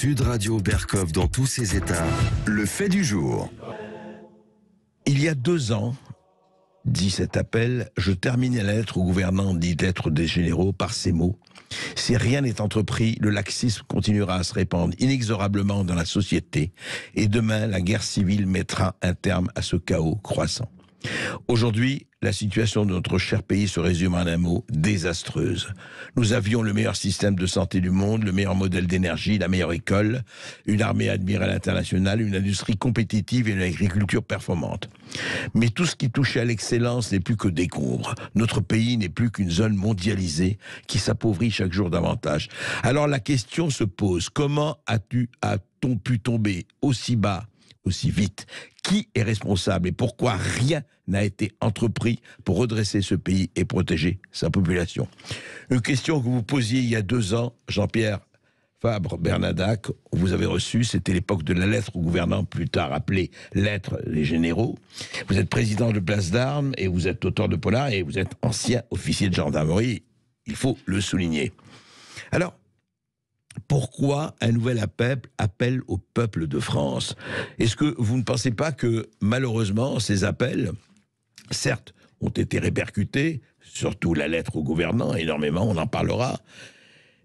Sud Radio Berkov dans tous ses états. Le fait du jour. Il y a 2 ans, dit cet appel, je terminais la lettre au gouvernant, dit lettre des généraux, par ces mots. Si rien n'est entrepris, le laxisme continuera à se répandre inexorablement dans la société et demain, la guerre civile mettra un terme à ce chaos croissant. Aujourd'hui, la situation de notre cher pays se résume en un mot, désastreuse. Nous avions le meilleur système de santé du monde, le meilleur modèle d'énergie, la meilleure école, une armée admirée à l'international, une industrie compétitive et une agriculture performante. Mais tout ce qui touchait à l'excellence n'est plus que décombre. Notre pays n'est plus qu'une zone mondialisée qui s'appauvrit chaque jour davantage. Alors la question se pose, comment a-t-on pu tomber aussi bas, aussi vite? Qui est responsable et pourquoi rien n'a été entrepris pour redresser ce pays et protéger sa population? Une question que vous posiez il y a 2 ans, Jean-Pierre Fabre-Bernadac, vous avez reçu, c'était l'époque de la lettre au gouvernant, plus tard appelée lettre des généraux. Vous êtes président de Place d'Armes et vous êtes auteur de polar et vous êtes ancien officier de gendarmerie, il faut le souligner. Alors, pourquoi un nouvel appel au peuple de France? Est-ce que vous ne pensez pas que, malheureusement, ces appels, certes, ont été répercutés, surtout la lettre au gouvernant, énormément, on en parlera,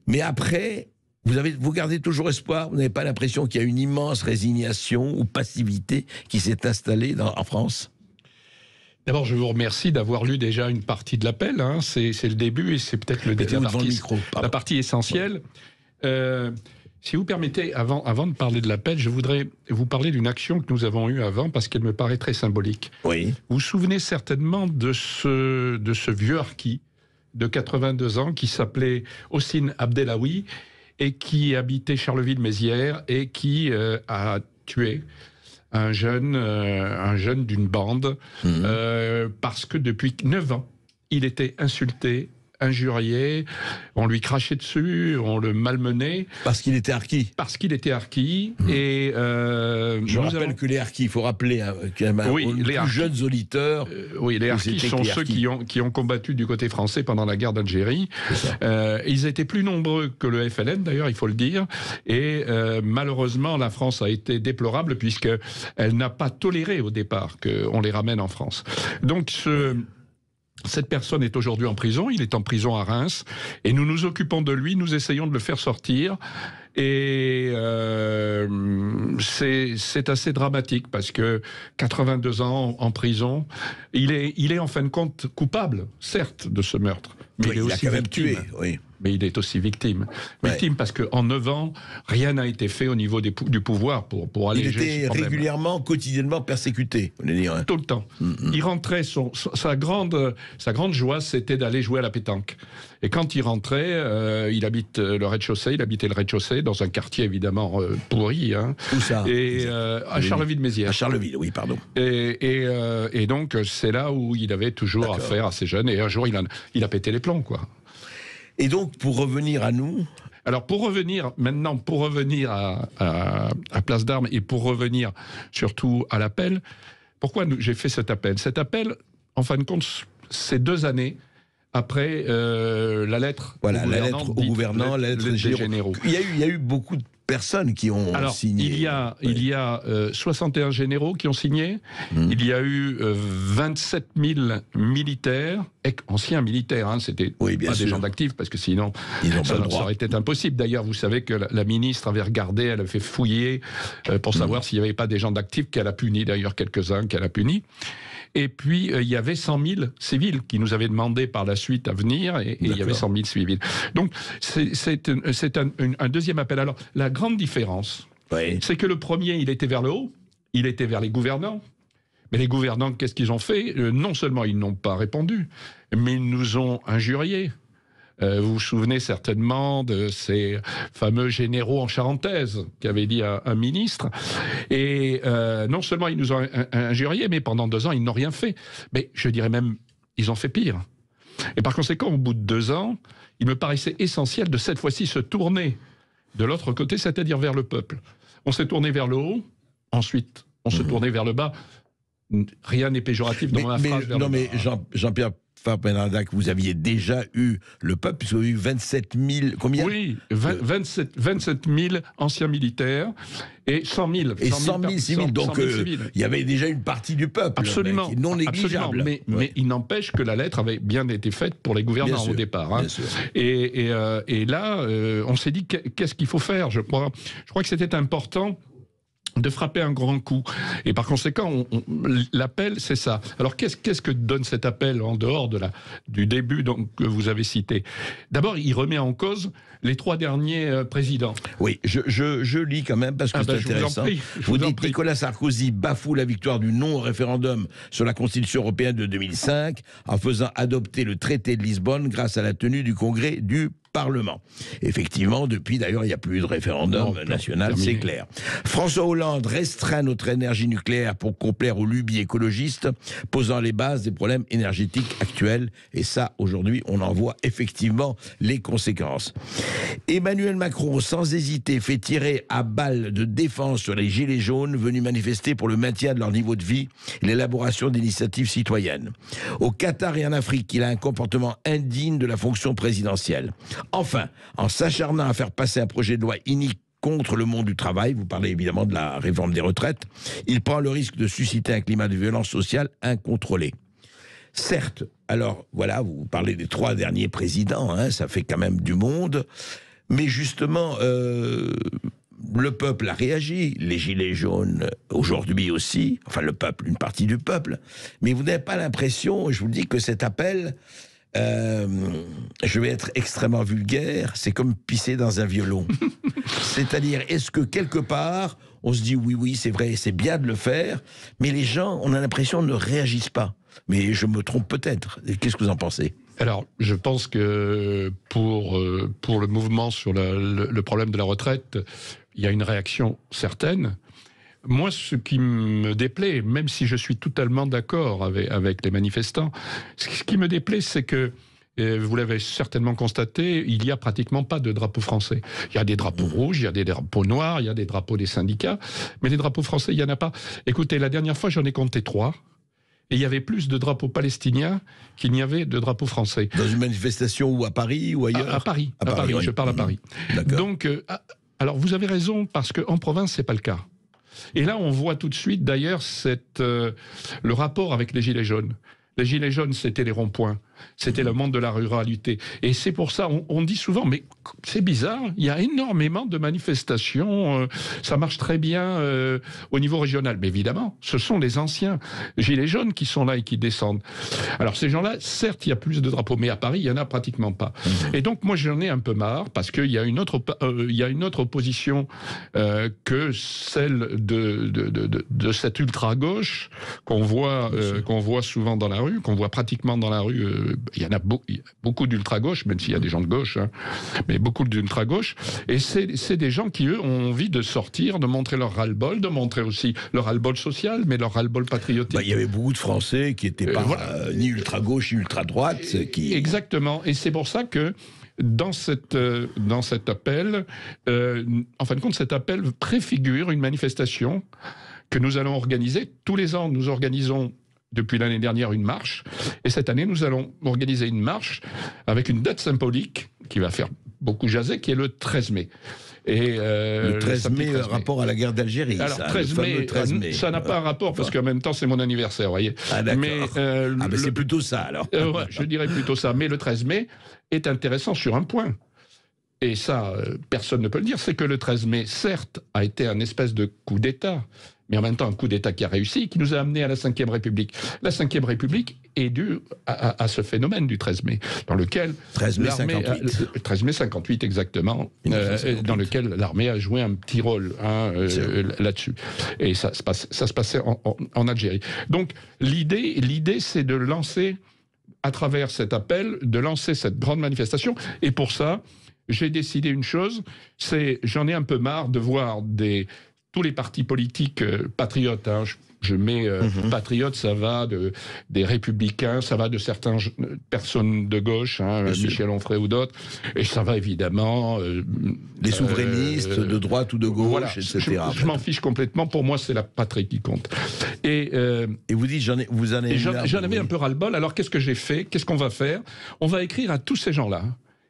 mais après, vous gardez toujours espoir, vous n'avez pas l'impression qu'il y a une immense résignation ou passivité qui s'est installée en France? D'abord, je vous remercie d'avoir lu déjà une partie de l'appel, hein. C'est le début et c'est peut-être la partie essentielle. Si vous permettez, avant de parler de l'appel, je voudrais vous parler d'une action que nous avons eue avant parce qu'elle me paraît très symbolique. Oui. Vous vous souvenez certainement de ce vieux harki de 82 ans qui s'appelait Hossein Abdellaoui et qui habitait Charleville-Mézières et qui a tué un jeune d'une bande parce que depuis 9 ans, il était insulté, injurié, on lui crachait dessus, on le malmenait. Parce qu'il était harki. Parce qu'il était harki. Et je rappelle que les harkis, il faut rappeler aux plus jeunes auditeurs. Oui, les harkis sont ceux qui ont combattu du côté français pendant la guerre d'Algérie. Ils étaient plus nombreux que le FLN, d'ailleurs, il faut le dire. Et malheureusement, la France a été déplorable puisqu'elle n'a pas toléré au départ qu'on les ramène en France. Donc cette personne est aujourd'hui en prison, il est en prison à Reims, et nous nous occupons de lui, nous essayons de le faire sortir, et c'est assez dramatique, parce que 82 ans en prison, il est en fin de compte coupable, certes, de ce meurtre, mais il est aussi victime. Mais il est aussi victime. Victime parce qu'en 9 ans, rien n'a été fait au niveau du pouvoir pour alléger ce problème. Il était régulièrement, quotidiennement persécuté. Tout le temps. Il rentrait, sa grande joie, c'était d'aller jouer à la pétanque. Et quand il rentrait, il habite le rez-de-chaussée, il habitait le rez-de-chaussée, dans un quartier évidemment pourri. Hein. Où ça? À Charleville-Mézières. À Charleville, oui, pardon. Et donc, c'est là où il avait toujours affaire à ces jeunes. Et un jour, il a pété les plombs, quoi. Et donc, pour revenir à nous... Alors, pour revenir à Place d'Armes et pour revenir surtout à l'appel, pourquoi j'ai fait cet appel? Cet appel, en fin de compte, c'est 2 années après la lettre au gouvernant, la lettre des généraux. Il y a eu beaucoup de personnes qui ont signé. Il y a 61 généraux qui ont signé. Il y a eu 27 000 militaires, anciens militaires, hein, c'était pas des gens d'actifs, parce que sinon ça aurait été impossible. D'ailleurs, vous savez que la ministre avait regardé, elle a fait fouiller pour savoir s'il n'y avait pas des gens d'actifs qu'elle a punis, d'ailleurs quelques-uns qu'elle a punis. Et puis, il y avait 100 000 civils qui nous avaient demandé par la suite à venir, et il y avait 100 000 civils. Donc, c'est un deuxième appel. Alors, la grande différence, c'est que le premier, il était vers le haut, il était vers les gouvernants. Mais les gouvernants, qu'est-ce qu'ils ont fait? Non seulement ils n'ont pas répondu, mais ils nous ont injuriés. Vous vous souvenez certainement de ces fameux généraux en charentaise qu'avait dit un ministre. Et non seulement ils nous ont injuriés, mais pendant 2 ans, ils n'ont rien fait. Mais je dirais même, ils ont fait pire. Et par conséquent, au bout de 2 ans, il me paraissait essentiel de cette fois-ci se tourner de l'autre côté, c'est-à-dire vers le peuple. On s'est tourné vers le haut, ensuite on se tournait vers le bas. Rien n'est péjoratif dans ma phrase. Jean-Pierre Alpha Benada, que vous aviez déjà eu le peuple, puisque vous avez eu 27 000... Combien? Oui, 27 000 anciens militaires et 100 000. Et 100 000 civils. Donc, il y avait déjà une partie du peuple. Absolument. Non négligeable. Absolument, mais il n'empêche que la lettre avait bien été faite pour les gouvernants au départ. Hein. Et là, on s'est dit, qu'est-ce qu'il faut faire? Je crois que c'était important de frapper un grand coup. Et par conséquent, l'appel, c'est ça. Alors, qu'est-ce que donne cet appel en dehors du début que vous avez cité? D'abord, il remet en cause les 3 derniers présidents. Oui, je lis quand même parce que c'est intéressant. Vous dites Nicolas Sarkozy bafoue la victoire du non au référendum sur la Constitution européenne de 2005 en faisant adopter le traité de Lisbonne grâce à la tenue du Congrès du Parlement. Effectivement, depuis d'ailleurs, il n'y a plus de référendum national, c'est clair. François Hollande restreint notre énergie nucléaire pour complaire aux lubies écologistes, posant les bases des problèmes énergétiques actuels. Et ça, aujourd'hui, on en voit effectivement les conséquences. Emmanuel Macron, sans hésiter, fait tirer à balles de défense sur les gilets jaunes venus manifester pour le maintien de leur niveau de vie et l'élaboration d'initiatives citoyennes. Au Qatar et en Afrique, il a un comportement indigne de la fonction présidentielle. Enfin, en s'acharnant à faire passer un projet de loi inique contre le monde du travail, vous parlez évidemment de la réforme des retraites, il prend le risque de susciter un climat de violence sociale incontrôlé. Certes, alors voilà, vous parlez des 3 derniers présidents, hein, ça fait quand même du monde, mais justement, le peuple a réagi, les gilets jaunes aujourd'hui aussi, enfin le peuple, une partie du peuple, mais vous n'avez pas l'impression, je vous dis que cet appel... je vais être extrêmement vulgaire, c'est comme pisser dans un violon. C'est-à-dire, est-ce que quelque part, on se dit oui, c'est vrai, c'est bien de le faire, mais les gens, on a l'impression, ne réagissent pas. Mais je me trompe peut-être. Qu'est-ce que vous en pensez ? Alors, je pense que pour le mouvement sur le problème de la retraite, il y a une réaction certaine. Moi, ce qui me déplaît, même si je suis totalement d'accord avec les manifestants, ce qui me déplaît, c'est que, vous l'avez certainement constaté, il n'y a pratiquement pas de drapeau français. Il y a des drapeaux rouges, il y a des drapeaux noirs, il y a des drapeaux des syndicats, mais les drapeaux français, il n'y en a pas. Écoutez, la dernière fois, j'en ai compté 3. Et il y avait plus de drapeaux palestiniens qu'il n'y avait de drapeaux français. Dans une manifestation ou à Paris ou ailleurs ? À Paris, oui. Je parle à Paris. Donc, alors vous avez raison, parce qu'en province, c'est pas le cas. Et là, on voit tout de suite, d'ailleurs, le rapport avec les Gilets jaunes. Les Gilets jaunes, c'était les ronds-points. C'était le monde de la ruralité. Et c'est pour ça, on dit souvent, mais c'est bizarre, il y a énormément de manifestations, ça marche très bien au niveau régional. Mais évidemment, ce sont les anciens Gilets jaunes qui sont là et qui descendent. Alors ces gens-là, certes, il y a plus de drapeaux, mais à Paris, il n'y en a pratiquement pas. Et donc moi, j'en ai un peu marre, parce qu'il y a une autre opposition que celle de cette ultra-gauche qu'on voit souvent dans la rue, qu'on voit pratiquement dans la rue. Il y en a beaucoup d'ultra-gauche, même s'il y a des gens de gauche, hein, mais beaucoup d'ultra-gauche. Et c'est des gens qui, eux, ont envie de sortir, de montrer leur ras-le-bol, de montrer aussi leur ras-le-bol social, mais leur ras-le-bol patriotique. Il y avait beaucoup de Français qui n'étaient pas ni ultra-gauche, ni ultra-droite. Exactement. Et c'est pour ça que dans cet appel, en fin de compte, cet appel préfigure une manifestation que nous allons organiser. Tous les ans, nous organisons depuis l'année dernière une marche, et cette année nous allons organiser une marche avec une date symbolique qui va faire beaucoup jaser, qui est le 13 mai. Et le 13 mai, rapport à la guerre d'Algérie. Alors, 13 mai, ça n'a pas un rapport, parce qu'en même temps, c'est mon anniversaire, vous voyez. Ah, d'accord. Mais c'est plutôt ça, alors. Ouais, je dirais plutôt ça. Mais le 13 mai est intéressant sur un point. Et ça, personne ne peut le dire, c'est que le 13 mai, certes, a été un espèce de coup d'État, mais en même temps un coup d'État qui a réussi, qui nous a amené à la Ve République. La Ve République est due à ce phénomène du 13 mai, dans lequel 13 mai 58. 13 mai 58 exactement, dans lequel l'armée a joué un petit rôle là-dessus. Et ça se passait en Algérie. Donc l'idée, c'est de lancer, à travers cet appel, de lancer cette grande manifestation. Et pour ça, j'ai décidé une chose, j'en ai un peu marre de voir tous les partis politiques patriotes, hein, je mets patriotes, ça va des républicains, ça va de certaines personnes de gauche, hein, Michel Onfray ou d'autres, et ça va évidemment... les souverainistes, de droite ou de gauche, voilà, etc. Je m'en fiche complètement, pour moi c'est la patrie qui compte. Et vous dites, j'en avais un peu ras-le-bol, alors qu'est-ce que j'ai fait? Qu'est-ce qu'on va faire? On va écrire à tous ces gens-là,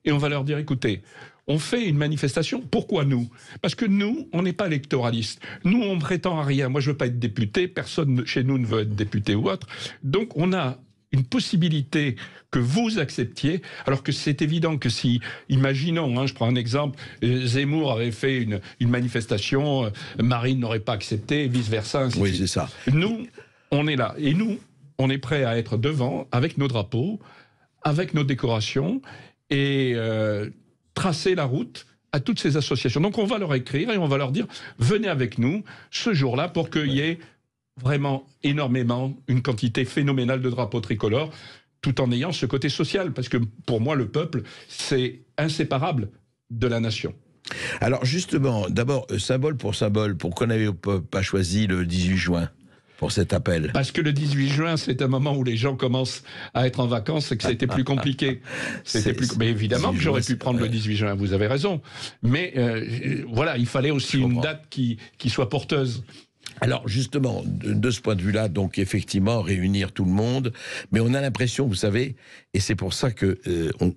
et on va leur dire, écoutez, on fait une manifestation. Pourquoi nous? Parce que nous, on n'est pas électoralistes. Nous, on prétend à rien. Moi, je veux pas être député. Personne chez nous ne veut être député ou autre. Donc, on a une possibilité que vous acceptiez, alors que c'est évident que si, imaginons, hein, je prends un exemple, Zemmour avait fait une manifestation, Marine n'aurait pas accepté, et vice-versa. Oui, c'est ça. Nous, on est là. Et nous, on est prêt à être devant, avec nos drapeaux, avec nos décorations, et... tracer la route à toutes ces associations. Donc on va leur écrire et on va leur dire, venez avec nous ce jour-là pour qu'il y ait vraiment énormément, une quantité phénoménale de drapeaux tricolores, tout en ayant ce côté social. Parce que pour moi, le peuple, c'est inséparable de la nation. Alors justement, d'abord, symbole, pourquoi n'avez-vous pas choisi le 18 juin pour cet appel? Parce que le 18 juin, c'est un moment où les gens commencent à être en vacances et que c'était plus compliqué. Mais évidemment que j'aurais pu prendre le 18 juin, vous avez raison. Mais voilà, il fallait aussi une date qui soit porteuse. Alors justement, de ce point de vue-là, donc effectivement, réunir tout le monde, mais on a l'impression, vous savez, et c'est pour ça que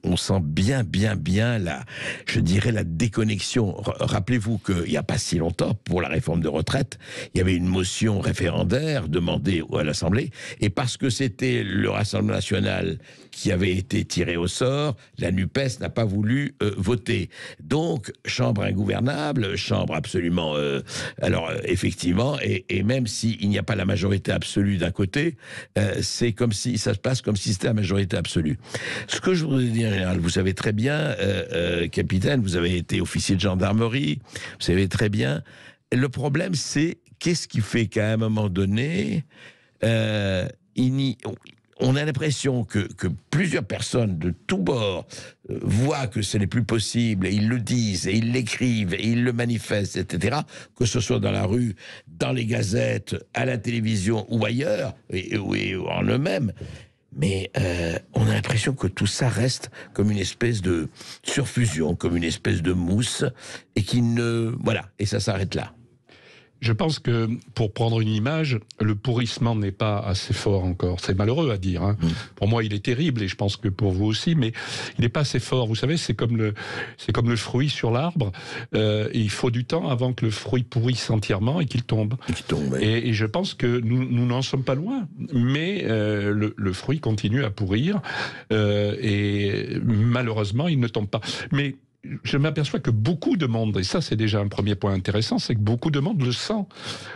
on sent bien je dirais la déconnexion. Rappelez-vous qu'il n'y a pas si longtemps, pour la réforme de retraite, il y avait une motion référendaire demandée à l'Assemblée, et parce que c'était le Rassemblement national qui avait été tiré au sort, la NUPES n'a pas voulu voter. Donc, chambre ingouvernable, chambre absolument... alors, effectivement, et même s'il n'y a pas la majorité absolue d'un côté, c'est comme si ça se passe comme si c'était la majorité absolue. Ce que je voudrais dire, général, vous savez très bien, capitaine, vous avez été officier de gendarmerie, vous savez très bien, le problème c'est, qu'est-ce qui fait qu'à un moment donné, on a l'impression que plusieurs personnes de tous bords voient que ce n'est plus possible, et ils le disent, et ils l'écrivent, et ils le manifestent, etc., que ce soit dans la rue, dans les gazettes, à la télévision ou ailleurs, et en eux-mêmes. Mais on a l'impression que tout ça reste comme une espèce de surfusion, comme une espèce de mousse, et voilà, et ça s'arrête là. Je pense que, pour prendre une image, le pourrissement n'est pas assez fort encore. C'est malheureux à dire, hein. Pour moi, il est terrible, et je pense que pour vous aussi, mais il n'est pas assez fort. Vous savez, c'est comme le fruit sur l'arbre. Il faut du temps avant que le fruit pourrisse entièrement et qu'il tombe. Et je pense que nous n'en sommes pas loin. Mais le fruit continue à pourrir, et malheureusement, il ne tombe pas. Mais je m'aperçois que beaucoup de monde, et ça c'est déjà un premier point intéressant, c'est que beaucoup de monde le sent.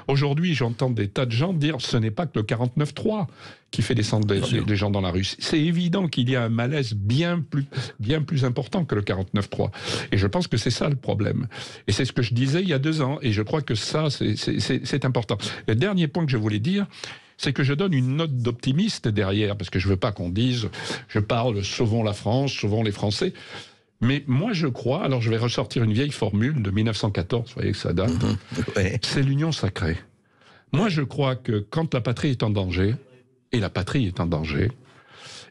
Aujourd'hui, j'entends des tas de gens dire ce n'est pas que le 49.3 qui fait descendre les gens dans la rue. C'est évident qu'il y a un malaise bien plus important que le 49.3. Et je pense que c'est ça le problème. Et c'est ce que je disais il y a 2 ans, et je crois que ça c'est important. Le dernier point que je voulais dire, c'est que je donne une note d'optimiste derrière, parce que je veux pas qu'on dise je parle sauvons la France, sauvons les Français. Mais moi, je crois, alors je vais ressortir une vieille formule de 1914, vous voyez que ça date, c'est l'union sacrée. Moi, je crois que quand la patrie est en danger, et la patrie est en danger,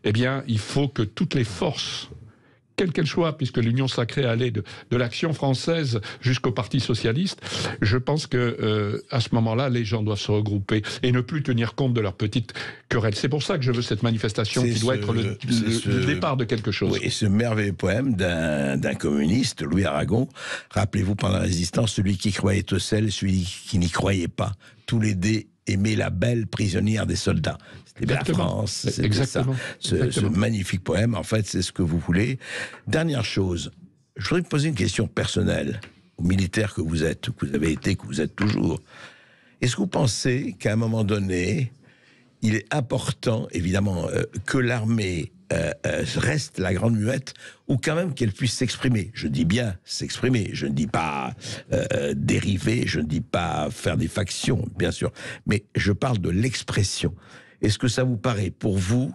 eh bien, il faut que toutes les forces, quelle qu'elle soit, puisque l'union sacrée allait de l'Action française jusqu'au Parti socialiste, je pense que à ce moment-là, les gens doivent se regrouper et ne plus tenir compte de leurs petites querelles. C'est pour ça que je veux cette manifestation qui doit être le départ de quelque chose. Oui, et ce merveilleux poème d'un communiste, Louis Aragon, rappelez-vous, pendant la résistance, celui qui croyait au sel, celui qui n'y croyait pas, tous les dés aimaient la belle prisonnière des soldats. C'était la France, c'était ça. Ce magnifique poème, en fait, c'est ce que vous voulez. Dernière chose, je voudrais vous poser une question personnelle, aux militaires que vous êtes, que vous avez été, que vous êtes toujours. Est-ce que vous pensez qu'à un moment donné, il est important, évidemment, que l'armée reste la grande muette, ou quand même qu'elle puisse s'exprimer? Je dis bien s'exprimer, je ne dis pas dériver, je ne dis pas faire des factions, bien sûr, mais je parle de l'expression. Est-ce que ça vous paraît, pour vous,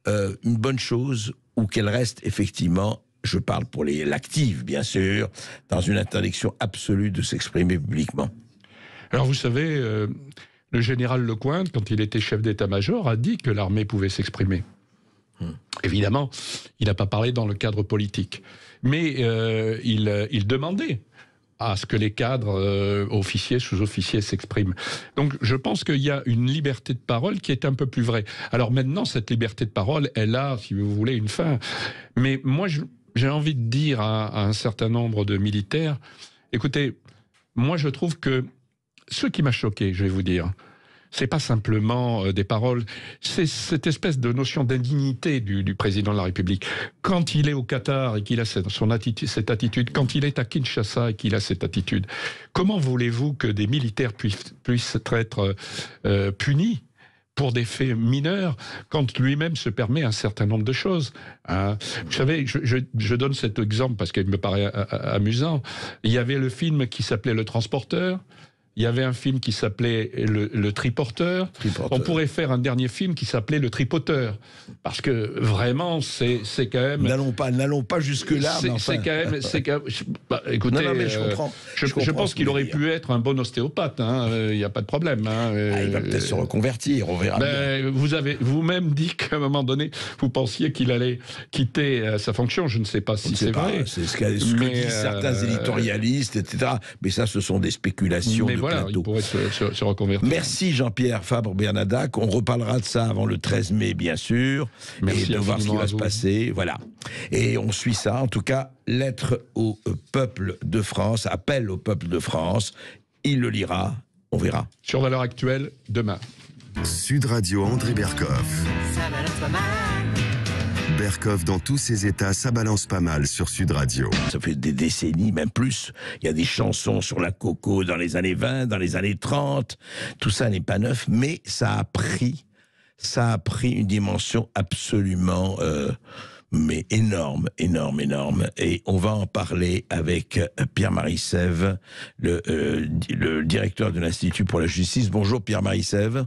une bonne chose, ou qu'elle reste effectivement, je parle pour l'active, bien sûr, dans une interdiction absolue de s'exprimer publiquement? Alors vous savez, le général Lecointre, quand il était chef d'état-major, a dit que l'armée pouvait s'exprimer. Évidemment, il n'a pas parlé dans le cadre politique. Mais il demandait à ce que les cadres, officiers, sous-officiers s'expriment. Donc je pense qu'il y a une liberté de parole qui est un peu plus vraie. Alors maintenant, cette liberté de parole, elle a, si vous voulez, une fin. Mais moi, j'ai envie de dire à un certain nombre de militaires, écoutez, moi je trouve que ce qui m'a choqué, je vais vous dire, c'est pas simplement des paroles, c'est cette espèce de notion d'indignité du président de la République. Quand il est au Qatar et qu'il a cette attitude, quand il est à Kinshasa et qu'il a cette attitude, comment voulez-vous que des militaires puissent être punis pour des faits mineurs, quand lui-même se permet un certain nombre de choses. Hein. Vous savez, je donne cet exemple parce qu'il me paraît amusant. Il y avait le film qui s'appelait Le Transporteur. Il y avait un film qui s'appelait le Triporteur. On pourrait faire un dernier film qui s'appelait Le Tripoteur. Parce que vraiment, c'est quand même... N'allons pas jusque-là. C'est quand même... écoutez, non, mais je comprends. Je pense qu'il aurait pu être un bon ostéopathe. Il n'y a pas de problème. Il va peut-être se reconvertir, on verra bien. Vous avez vous-même dit qu'à un moment donné, vous pensiez qu'il allait quitter sa fonction. Je ne sais pas si c'est vrai. C'est ce que disent certains éditorialistes, etc. Mais ça, ce sont des spéculations. Voilà, il pourrait se reconvertir. Merci Jean-Pierre Fabre-Bernadac. On reparlera de ça avant le 13 mai, bien sûr. Merci et de voir ce qui va se passer. Voilà. Et on suit ça. En tout cas, lettre au peuple de France, appel au peuple de France. Il le lira. On verra. Sur Valeurs Actuelles, demain. Sud Radio, André Berkoff. Ça balance pas mal. Berkoff, dans tous ses états, ça balance pas mal sur Sud Radio. Ça fait des décennies, même plus. Il y a des chansons sur la coco dans les années 20, dans les années 30. Tout ça n'est pas neuf, mais ça a pris une dimension absolument mais énorme. Et on va en parler avec Pierre-Marie Sève, le directeur de l'Institut pour la justice. Bonjour Pierre-Marie Sève.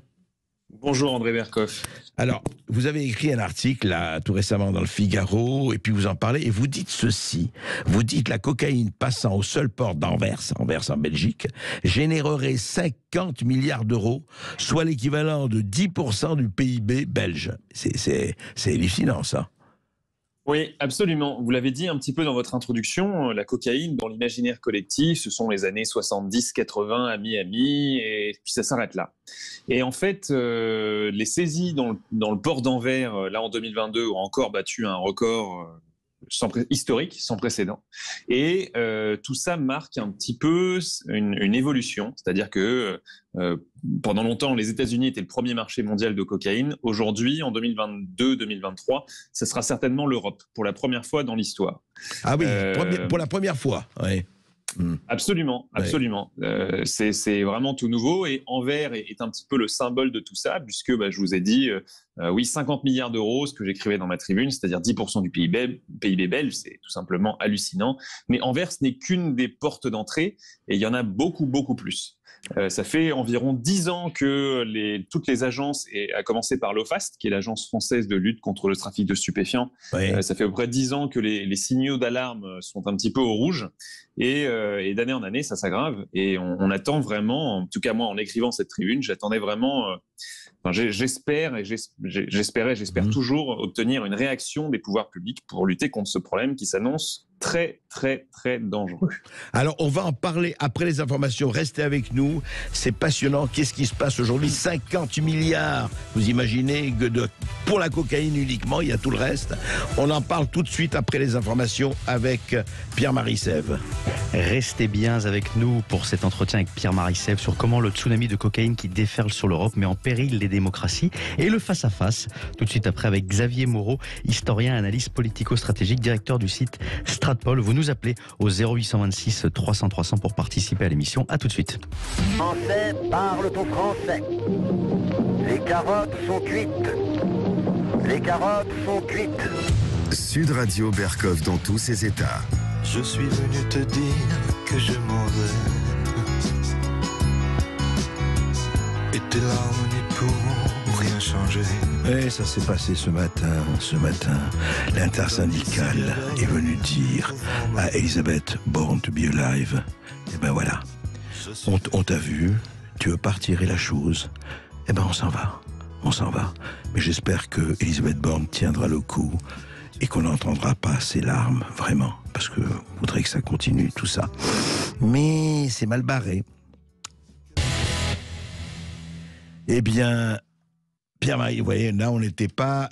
Bonjour André Berkoff. Alors, vous avez écrit un article là, tout récemment dans le Figaro, et puis vous en parlez, et vous dites ceci. Vous dites la cocaïne passant au seul port d'Anvers en Belgique, générerait 50 milliards d'euros, soit l'équivalent de 10% du PIB belge. C'est hallucinant ça. Oui, absolument. Vous l'avez dit un petit peu dans votre introduction, la cocaïne, dans l'imaginaire collectif, ce sont les années 70-80 à Miami, et puis ça s'arrête là. Et en fait, les saisies dans le port d'Anvers, là en 2022, ont encore battu un record historique, sans précédent. Et tout ça marque un petit peu une évolution, c'est-à-dire que pendant longtemps, les États-Unis étaient le premier marché mondial de cocaïne. Aujourd'hui, en 2022-2023, ce sera certainement l'Europe, pour la première fois dans l'histoire. Ah oui, pour la première fois, oui. Absolument. C'est vraiment tout nouveau, et Anvers est un petit peu le symbole de tout ça, puisque je vous ai dit, 50 milliards d'euros, ce que j'écrivais dans ma tribune, c'est-à-dire 10% du PIB belge, c'est tout simplement hallucinant. Mais Anvers n'est qu'une des portes d'entrée, et il y en a beaucoup, beaucoup plus. Ça fait environ 10 ans que toutes les agences, et à commencer par l'OFAST, qui est l'agence française de lutte contre le trafic de stupéfiants, ça fait à peu près 10 ans que les signaux d'alarme sont un petit peu au rouge, et d'année en année, ça s'aggrave, et on attend vraiment, en tout cas moi en écrivant cette tribune, j'attendais vraiment... j'espère toujours obtenir une réaction des pouvoirs publics pour lutter contre ce problème qui s'annonce très, très, très dangereux. Alors, on va en parler après les informations. Restez avec nous. C'est passionnant. Qu'est-ce qui se passe aujourd'hui ? 50 milliards. Vous imaginez que pour la cocaïne uniquement, il y a tout le reste. On en parle tout de suite après les informations avec Pierre-Marie Sève. Restez bien avec nous pour cet entretien avec Pierre-Marie Sève sur comment le tsunami de cocaïne qui déferle sur l'Europe met en péril les démocraties et le face-à-face. Tout de suite après avec Xavier Moreau, historien, analyste politico-stratégique, directeur du site Stratpol. Vous nous appelez au 0826 300 300 pour participer à l'émission. À tout de suite. Français parle au français. Les carottes sont cuites. Les carottes sont cuites. Sud Radio, Berkoff dans tous ses états. Je suis venu te dire que je m'en vais. Et tes larmes n'y pourront rien changer. Et ça s'est passé ce matin. L'intersyndicale est venue dire à Elisabeth Born to be Alive, et ben voilà, on t'a vu, tu veux pas retirer la chose, eh ben on s'en va. Mais j'espère que Elisabeth Borne tiendra le coup et qu'on n'entendra pas ses larmes, vraiment, parce que je voudrais que ça continue, tout ça. Mais c'est mal barré. Eh bien, Pierre-Marie, vous voyez, là, on n'était pas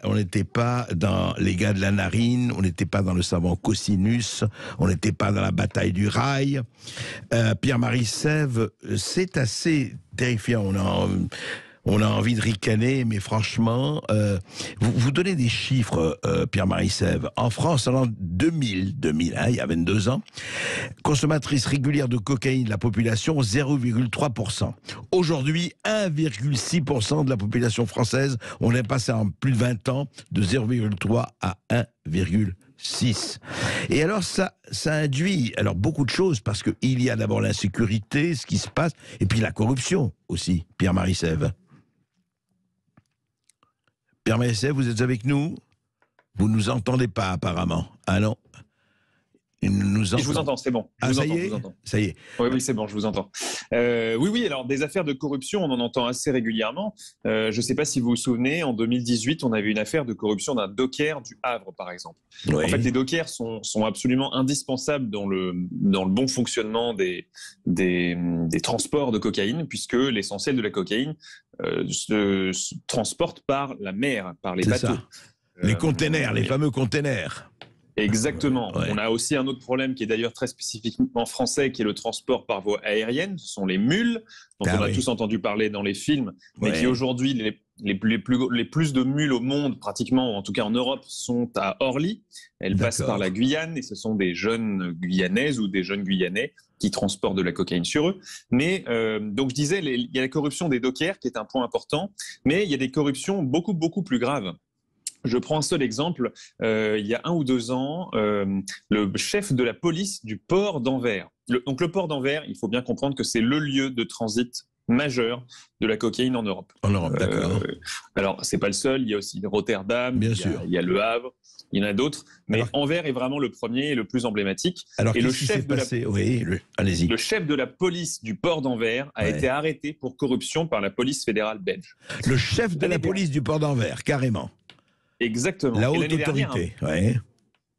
dans les gars de la narine, on n'était pas dans le savant cosinus, on n'était pas dans la bataille du rail. Pierre-Marie Sève, c'est assez terrifiant. On a envie de ricaner, mais franchement, vous donnez des chiffres, Pierre-Marie Sève. En France, en 2000, il y a 22 ans, consommatrice régulière de cocaïne, la population, 0,3%. Aujourd'hui, 1,6% de la population française. On est passé en plus de 20 ans de 0,3 à 1,6. Et alors, ça induit beaucoup de choses, parce qu'il y a d'abord l'insécurité, ce qui se passe, et puis la corruption aussi, Pierre-Marie Sève. Pierre-Marie Sève, vous êtes avec nous? Vous ne nous entendez pas, apparemment. Ah non? Je vous entends, c'est bon. Ça y est. Oui, c'est bon, je vous entends. Oui, alors des affaires de corruption, on en entend assez régulièrement. Je ne sais pas si vous vous souvenez, en 2018, on avait une affaire de corruption d'un docker du Havre, par exemple. Oui. En fait, les dockers sont absolument indispensables dans le bon fonctionnement des transports de cocaïne, puisque l'essentiel de la cocaïne se transporte par la mer, par les bateaux. Les containers, les fameux containers. Exactement. Ouais. On a aussi un autre problème qui est d'ailleurs très spécifiquement français, qui est le transport par voie aérienne. Ce sont les mules, dont on a tous entendu parler dans les films, mais qui aujourd'hui, les plus de mules au monde, pratiquement, ou en tout cas en Europe, sont à Orly. Elles passent par la Guyane, et ce sont des jeunes Guyanaises ou des jeunes Guyanais qui transportent de la cocaïne sur eux. Mais donc je disais, il y a la corruption des dockers, qui est un point important, mais il y a des corruptions beaucoup, beaucoup plus graves. Je prends un seul exemple. Il y a 1 ou 2 ans, le chef de la police du port d'Anvers. Donc le port d'Anvers, il faut bien comprendre que c'est le lieu de transit majeur de la cocaïne en Europe. En Europe, d'accord. Alors, c'est pas le seul. Il y a aussi Rotterdam, il y a Le Havre, il y en a d'autres. Mais Anvers est vraiment le premier et le plus emblématique. Alors, et le chef le chef de la police du port d'Anvers a été arrêté pour corruption par la police fédérale belge. Le chef de la police du port d'Anvers, carrément. Exactement. La haute autorité,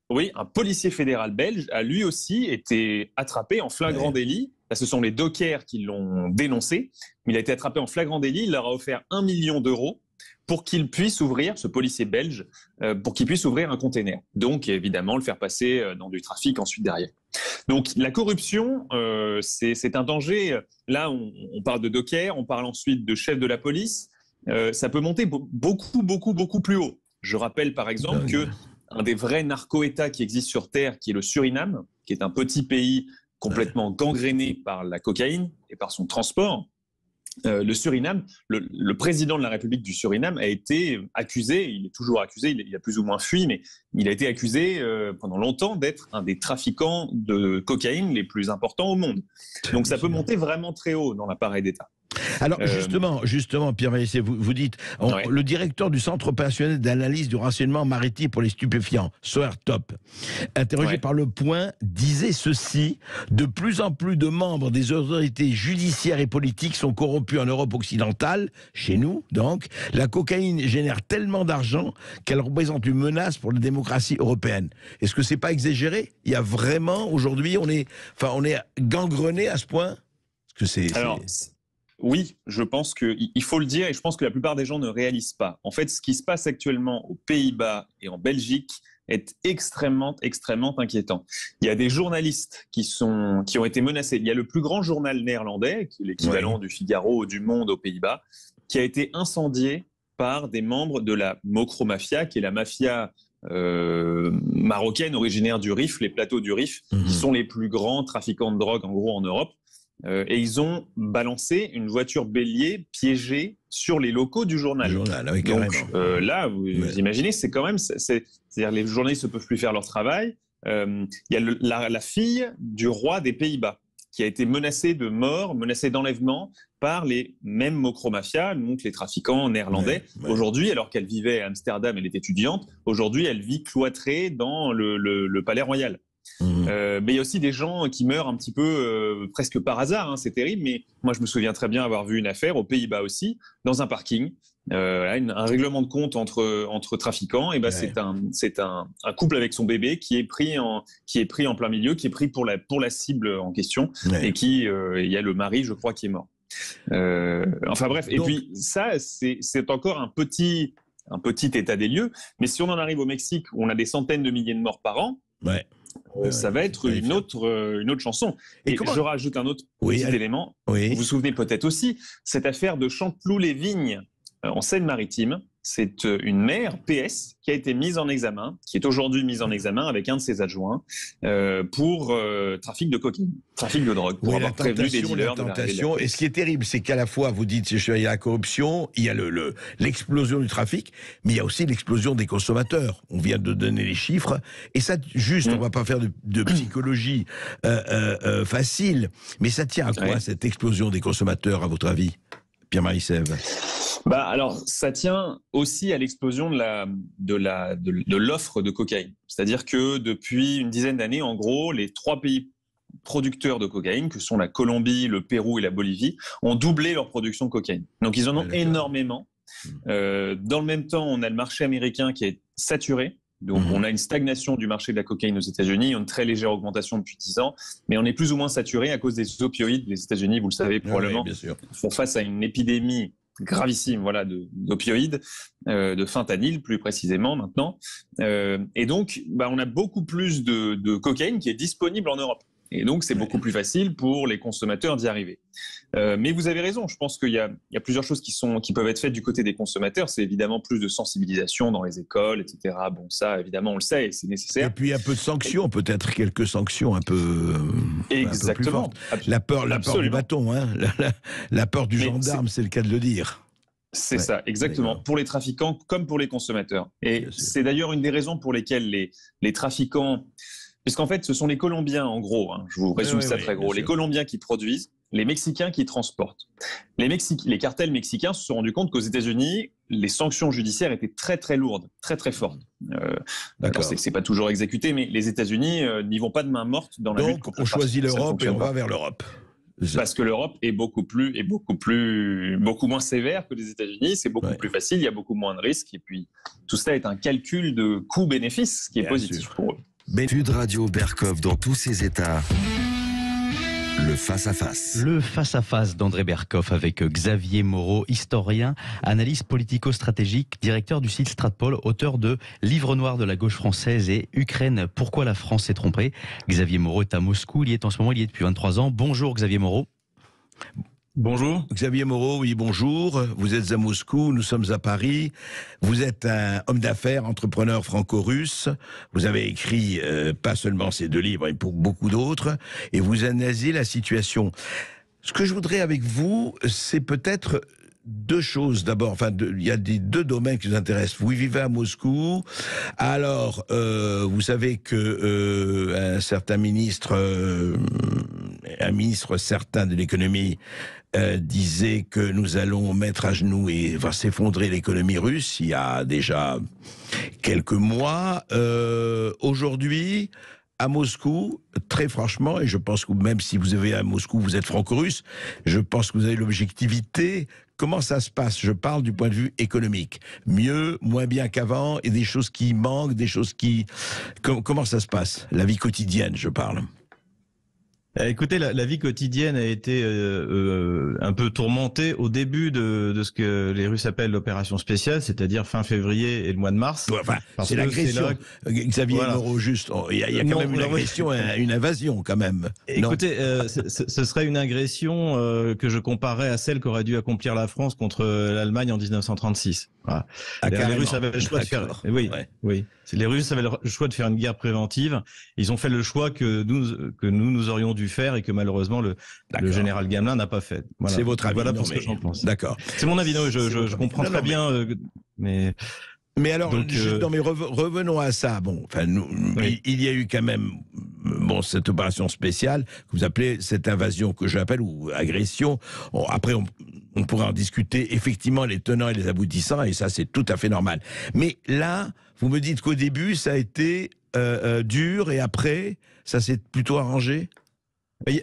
Oui, un policier fédéral belge a lui aussi été attrapé en flagrant délit. Là, ce sont les dockers qui l'ont dénoncé. Mais il a été attrapé en flagrant délit. Il leur a offert 1 million d'euros pour qu'il puisse ouvrir, ce policier belge, pour qu'il puisse ouvrir un container. Donc, évidemment, le faire passer dans du trafic ensuite derrière. Donc, la corruption, c'est un danger. Là, on parle de dockers, on parle ensuite de chef de la police. Ça peut monter beaucoup, beaucoup, beaucoup plus haut. Je rappelle par exemple qu'un des vrais narco-États qui existe sur Terre, qui est le Suriname, qui est un petit pays complètement gangréné par la cocaïne et par son transport, le Suriname, le président de la République du Suriname a été accusé, il est toujours accusé, il a plus ou moins fui, mais il a été accusé pendant longtemps d'être un des trafiquants de cocaïne les plus importants au monde. Donc ça peut monter vraiment très haut dans l'appareil d'État. Alors justement, Pierre-Marie Sève, vous dites, le directeur du Centre opérationnel d'analyse du renseignement maritime pour les stupéfiants, SOERTOP, interrogé par Le Point, disait ceci: de plus en plus de membres des autorités judiciaires et politiques sont corrompus en Europe occidentale, chez nous donc. La cocaïne génère tellement d'argent qu'elle représente une menace pour la démocratie européenne. Est-ce que c'est pas exagéré? Il y a vraiment, aujourd'hui, on est gangrené à ce point? Oui, je pense qu'il faut le dire, et je pense que la plupart des gens ne réalisent pas. En fait, ce qui se passe actuellement aux Pays-Bas et en Belgique est extrêmement, extrêmement inquiétant. Il y a des journalistes qui ont été menacés. Il y a le plus grand journal néerlandais, qui est l'équivalent du Figaro ou du Monde aux Pays-Bas, qui a été incendié par des membres de la Mokromafia, qui est la mafia marocaine originaire du Rif, les plateaux du Rif, qui sont les plus grands trafiquants de drogue en gros en Europe. Et ils ont balancé une voiture bélier piégée sur les locaux du journal. Donc là, vous imaginez, c'est quand même, c'est-à-dire les journalistes ne peuvent plus faire leur travail. Il y a la fille du roi des Pays-Bas qui a été menacée de mort, menacée d'enlèvement par les mêmes Mokromafia, donc les trafiquants néerlandais. Aujourd'hui, alors qu'elle vivait à Amsterdam, elle est étudiante. Aujourd'hui, elle vit cloîtrée dans le Palais Royal. Mais il y a aussi des gens qui meurent un petit peu presque par hasard, hein, c'est terrible, mais moi je me souviens très bien avoir vu une affaire aux Pays-Bas aussi, dans un parking, un règlement de compte entre trafiquants, et c'est un couple avec son bébé qui est pris en plein milieu, qui est pris pour la cible en question, et il y a le mari, je crois, qui est mort. Enfin bref, et puis ça, c'est encore un petit état des lieux, mais si on en arrive au Mexique où on a des centaines de milliers de morts par an, ça va être une autre chanson. Et je rajoute un autre petit élément. Vous vous souvenez peut-être aussi, cette affaire de Chanteloup-les-Vignes en Seine-Maritime. C'est une mère, PS, qui a été mise en examen, qui est aujourd'hui mise en examen avec un de ses adjoints pour trafic de cocaïne, trafic de drogue, pour avoir prévenu des dealers. Et ce qui est terrible, c'est qu'à la fois, vous dites, il y a la corruption, il y a l'explosion du trafic, mais il y a aussi l'explosion des consommateurs. On vient de donner les chiffres. Et ça, juste, on ne va pas faire de psychologie facile, mais ça tient à quoi, cette explosion des consommateurs, à votre avis, Pierre-Marie Sève? Alors, ça tient aussi à l'explosion de l'offre de cocaïne. C'est-à-dire que depuis une dizaine d'années, en gros, les 3 pays producteurs de cocaïne, que sont la Colombie, le Pérou et la Bolivie, ont doublé leur production de cocaïne. Donc, ils en ont énormément. Dans le même temps, on a le marché américain qui est saturé. Donc, on a une stagnation du marché de la cocaïne aux États-Unis, une très légère augmentation depuis 10 ans, mais on est plus ou moins saturé à cause des opioïdes. Les États-Unis, vous le savez probablement, font face à une épidémie gravissime, d'opioïdes, de fentanyl plus précisément maintenant. Et donc, on a beaucoup plus de cocaïne qui est disponible en Europe. Et donc, c'est beaucoup plus facile pour les consommateurs d'y arriver. Mais vous avez raison, je pense qu'il y a plusieurs choses qui peuvent être faites du côté des consommateurs. C'est évidemment plus de sensibilisation dans les écoles, etc. Bon, ça, évidemment, on le sait et c'est nécessaire. Et puis un peu de sanctions, peut-être quelques sanctions un peu. Exactement. Un peu plus fortes. La peur du bâton, hein. La peur du gendarme, c'est le cas de le dire. C'est ça, exactement, pour les trafiquants comme pour les consommateurs. Et c'est d'ailleurs une des raisons pour lesquelles les trafiquants. Puisqu'en fait, ce sont les Colombiens, en gros, hein, je vous résume ça très gros, les Colombiens qui produisent, les Mexicains qui transportent. Les cartels mexicains se sont rendus compte qu'aux États-Unis, les sanctions judiciaires étaient très très lourdes, très très fortes. Alors, c'est pas toujours exécuté, mais les États-Unis n'y vont pas de main morte dans la lutte contre on choisit l'Europe et on va vers l'Europe. Parce que l'Europe est beaucoup moins sévère que les États-Unis, c'est beaucoup plus facile, il y a beaucoup moins de risques, et puis tout ça est un calcul de coût-bénéfice qui est positif pour eux. Sud Radio Berkov dans tous ses états. Le face-à-face. Le face-à-face d'André Berkov avec Xavier Moreau, historien, analyste politico-stratégique, directeur du site Stratpol, auteur de Livre noir de la gauche française et Ukraine, pourquoi la France s'est trompée. Xavier Moreau est à Moscou, il y est depuis 23 ans. Bonjour Xavier Moreau. Bonjour. Xavier Moreau, oui, bonjour. Vous êtes à Moscou, nous sommes à Paris. Vous êtes un homme d'affaires, entrepreneur franco-russe. Vous avez écrit pas seulement ces 2 livres, mais pour beaucoup d'autres. Et vous analysez la situation. Ce que je voudrais avec vous, c'est peut-être 2 choses. D'abord, il y a 2 domaines qui nous intéressent. Vous vivez à Moscou. Alors, vous savez que un certain ministre, un ministre certain de l'économie, disait que nous allons mettre à genoux et va s'effondrer l'économie russe il y a déjà quelques mois. Aujourd'hui, à Moscou, très franchement, et je pense que même si vous avez à Moscou, vous êtes franco-russe, je pense que vous avez l'objectivité. Comment ça se passe? Je parle du point de vue économique. Mieux, moins bien qu'avant, et des choses qui manquent, des choses qui... Comment ça se passe? La vie quotidienne, je parle. Écoutez, la vie quotidienne a été un peu tourmentée au début de ce que les Russes appellent l'opération spéciale, c'est-à-dire fin février et le mois de mars. C'est l'agression. Xavier Moreau, juste, il y a quand même une agression, une invasion quand même. Écoutez, ce serait une agression que je comparais à celle qu'aurait dû accomplir la France contre l'Allemagne en 1936. Voilà. Les Russes avaient le choix de faire. Les Russes avaient le choix de faire une guerre préventive. Ils ont fait le choix que nous aurions dû faire et que malheureusement le général Gamelin n'a pas fait. Voilà. C'est votre avis. Voilà pour ce que j'en pense. D'accord. C'est mon avis. Non, je comprends très bien, Mais alors, revenons à ça. Bon, il y a eu quand même cette opération spéciale que vous appelez cette invasion que j'appelle ou agression. Après, on pourrait en discuter effectivement les tenants et les aboutissants, et ça c'est tout à fait normal. Mais là, vous me dites qu'au début, ça a été dur et après, ça s'est plutôt arrangé?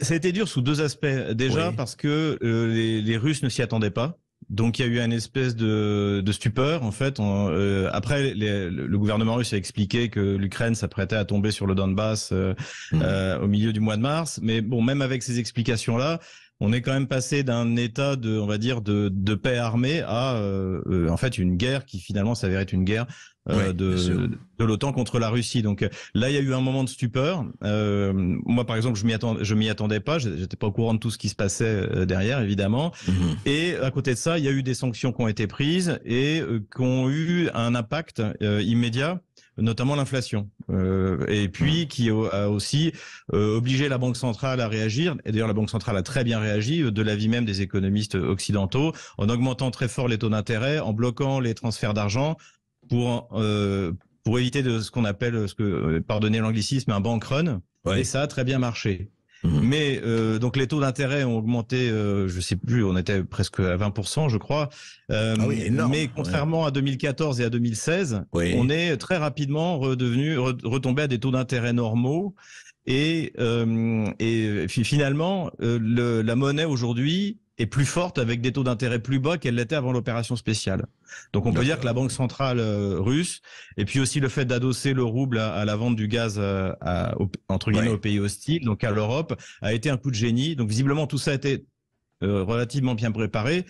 Ça a été dur sous deux aspects. Déjà parce que les Russes ne s'y attendaient pas. Donc il y a eu une espèce de stupeur en fait. Après, le gouvernement russe a expliqué que l'Ukraine s'apprêtait à tomber sur le Donbass au milieu du mois de mars. Mais bon, même avec ces explications-là, on est quand même passé d'un état de paix armée à en fait une guerre qui finalement s'avérait être une guerre de l'OTAN contre la Russie. Donc là, il y a eu un moment de stupeur. Moi, par exemple, je m'y attendais pas. J'étais pas au courant de tout ce qui se passait derrière, évidemment. Et à côté de ça, il y a eu des sanctions qui ont été prises et qui ont eu un impact immédiat, notamment l'inflation, et puis qui a aussi obligé la Banque centrale à réagir. Et d'ailleurs, la Banque centrale a très bien réagi, de l'avis même des économistes occidentaux, en augmentant très fort les taux d'intérêt, en bloquant les transferts d'argent pour éviter de ce qu'on appelle, pardonnez l'anglicisme, un bank run. Et ça a très bien marché. Mais donc les taux d'intérêt ont augmenté, je sais plus, on était presque à 20%, je crois. Énorme. Mais contrairement à 2014 et à 2016, on est très rapidement retombé à des taux d'intérêt normaux. Et finalement, la monnaie aujourd'hui est plus forte avec des taux d'intérêt plus bas qu'elle l'était avant l'opération spéciale. Donc on peut dire que la Banque centrale russe, et puis aussi le fait d'adosser le rouble à la vente du gaz entre guillemets aux pays hostiles, donc à l'Europe, a été un coup de génie. Donc visiblement tout ça a été relativement bien préparé.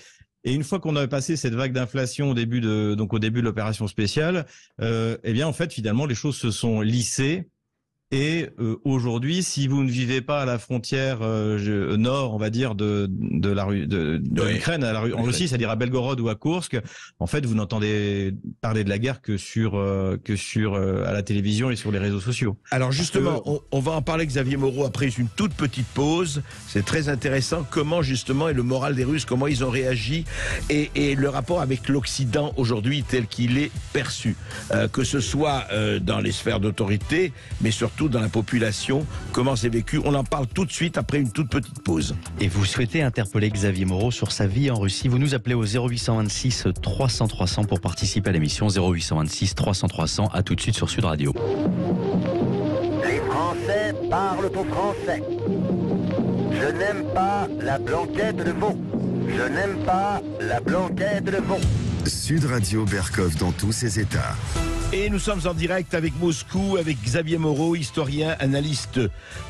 Et une fois qu'on a passé cette vague d'inflation au début de l'opération spéciale, eh bien en fait finalement les choses se sont lissées. Et aujourd'hui, si vous ne vivez pas à la frontière nord, on va dire, de l'Ukraine, en Russie, c'est-à-dire à Belgorod ou à Koursk, en fait, vous n'entendez parler de la guerre que sur à la télévision et sur les réseaux sociaux. Alors justement, on va en parler, Xavier Moreau, après une toute petite pause. C'est très intéressant comment justement est le moral des Russes, comment ils ont réagi et le rapport avec l'Occident aujourd'hui tel qu'il est perçu, que ce soit dans les sphères d'autorité, mais surtout dans la population, comment c'est vécu. On en parle tout de suite après une toute petite pause. Et vous souhaitez interpeller Xavier Moreau sur sa vie en Russie, vous nous appelez au 0826 300 300 pour participer à l'émission. 0826 300 300, à tout de suite sur Sud Radio. Les Français parlent au français. Je n'aime pas la blanquette de veau. Je n'aime pas la blanquette de veau. Sud Radio Berkov dans tous ses états. Et nous sommes en direct avec Moscou, avec Xavier Moreau, historien, analyste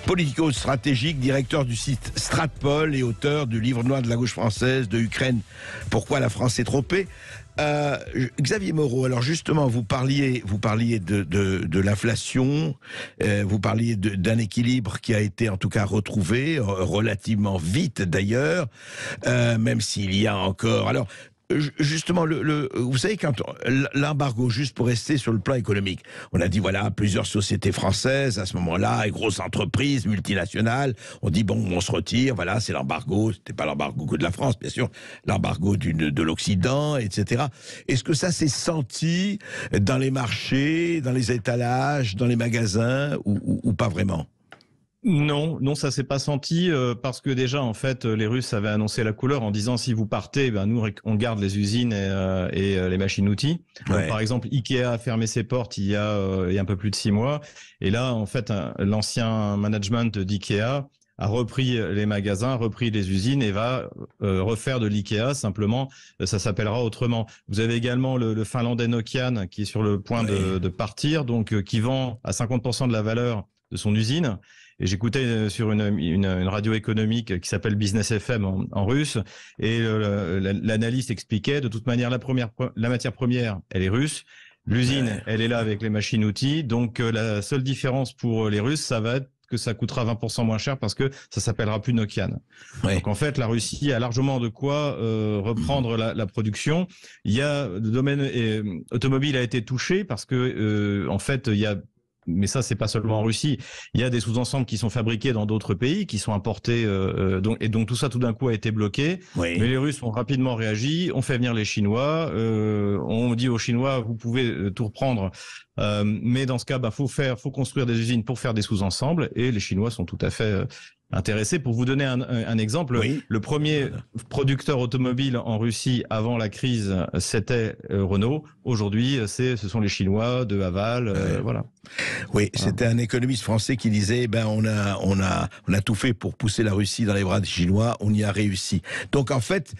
politico-stratégique, directeur du site Stratpol et auteur du livre noir de la gauche française, de Ukraine, pourquoi la France s'est trompée. Xavier Moreau, alors justement, vous parliez de l'inflation, vous parliez d'un équilibre qui a été en tout cas retrouvé relativement vite d'ailleurs, même s'il y a encore... Alors, justement, vous savez, quand l'embargo, juste pour rester sur le plan économique, on a dit voilà, plusieurs sociétés françaises à ce moment-là, et grosses entreprises multinationales, on dit bon, on se retire, voilà, c'est l'embargo, c'était pas l'embargo que de la France, bien sûr, l'embargo de l'Occident, etc. Est-ce que ça s'est senti dans les marchés, dans les étalages, dans les magasins, ou pas vraiment ? Non, ça s'est pas senti parce que déjà en fait les Russes avaient annoncé la couleur en disant si vous partez, nous on garde les usines et les machines-outils. Donc, par exemple, Ikea a fermé ses portes il y a un peu plus de 6 mois et là en fait l'ancien management d'Ikea a repris les magasins, a repris les usines et va refaire de l'Ikea, simplement ça s'appellera autrement. Vous avez également le finlandais Nokian qui est sur le point de partir, donc qui vend à 50% de la valeur de son usine. Et j'écoutais sur une radio économique qui s'appelle Business FM en russe, et l'analyste expliquait de toute manière la matière première, elle est russe, l'usine, elle est là avec les machines-outils, donc la seule différence pour les Russes, ça va être que ça coûtera 20% moins cher parce que ça s'appellera plus Nokian. Donc en fait, la Russie a largement de quoi reprendre la production. Il y a le domaine automobile a été touché parce que en fait, il y a mais ça, c'est pas seulement en Russie. Il y a des sous-ensembles qui sont fabriqués dans d'autres pays, qui sont importés, donc tout ça, tout d'un coup, a été bloqué. Mais les Russes ont rapidement réagi. On fait venir les Chinois. On dit aux Chinois, vous pouvez tout reprendre, mais dans ce cas, faut construire des usines pour faire des sous-ensembles. Et les Chinois sont tout à fait intéressés. Pour vous donner un exemple, le premier producteur automobile en Russie avant la crise, c'était Renault. Aujourd'hui, ce sont les Chinois de Haval, voilà. Oui, c'était un économiste français qui disait, on a tout fait pour pousser la Russie dans les bras des Chinois, on y a réussi. Donc en fait,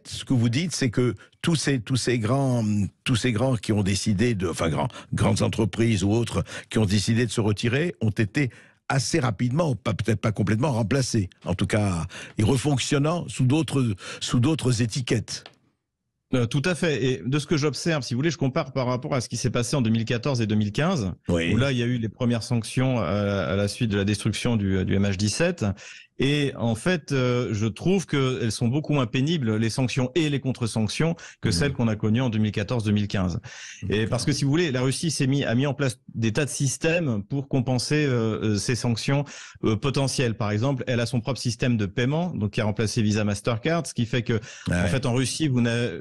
ce que vous dites, c'est que tous ces grands qui ont décidé grandes entreprises ou autres qui ont décidé de se retirer ont été assez rapidement, peut-être pas complètement remplacés. En tout cas, et refonctionnant sous d'autres étiquettes. Tout à fait. Et de ce que j'observe, si vous voulez, je compare par rapport à ce qui s'est passé en 2014 et 2015, où là, il y a eu les premières sanctions à la suite de la destruction du MH17. Et en fait, je trouve qu'elles sont beaucoup moins pénibles, les sanctions et les contre-sanctions, que celles qu'on a connues en 2014-2015. Et parce que, si vous voulez, la Russie a mis en place des tas de systèmes pour compenser ces sanctions potentielles. Par exemple, elle a son propre système de paiement, donc qui a remplacé Visa Mastercard, ce qui fait que, en fait, en Russie,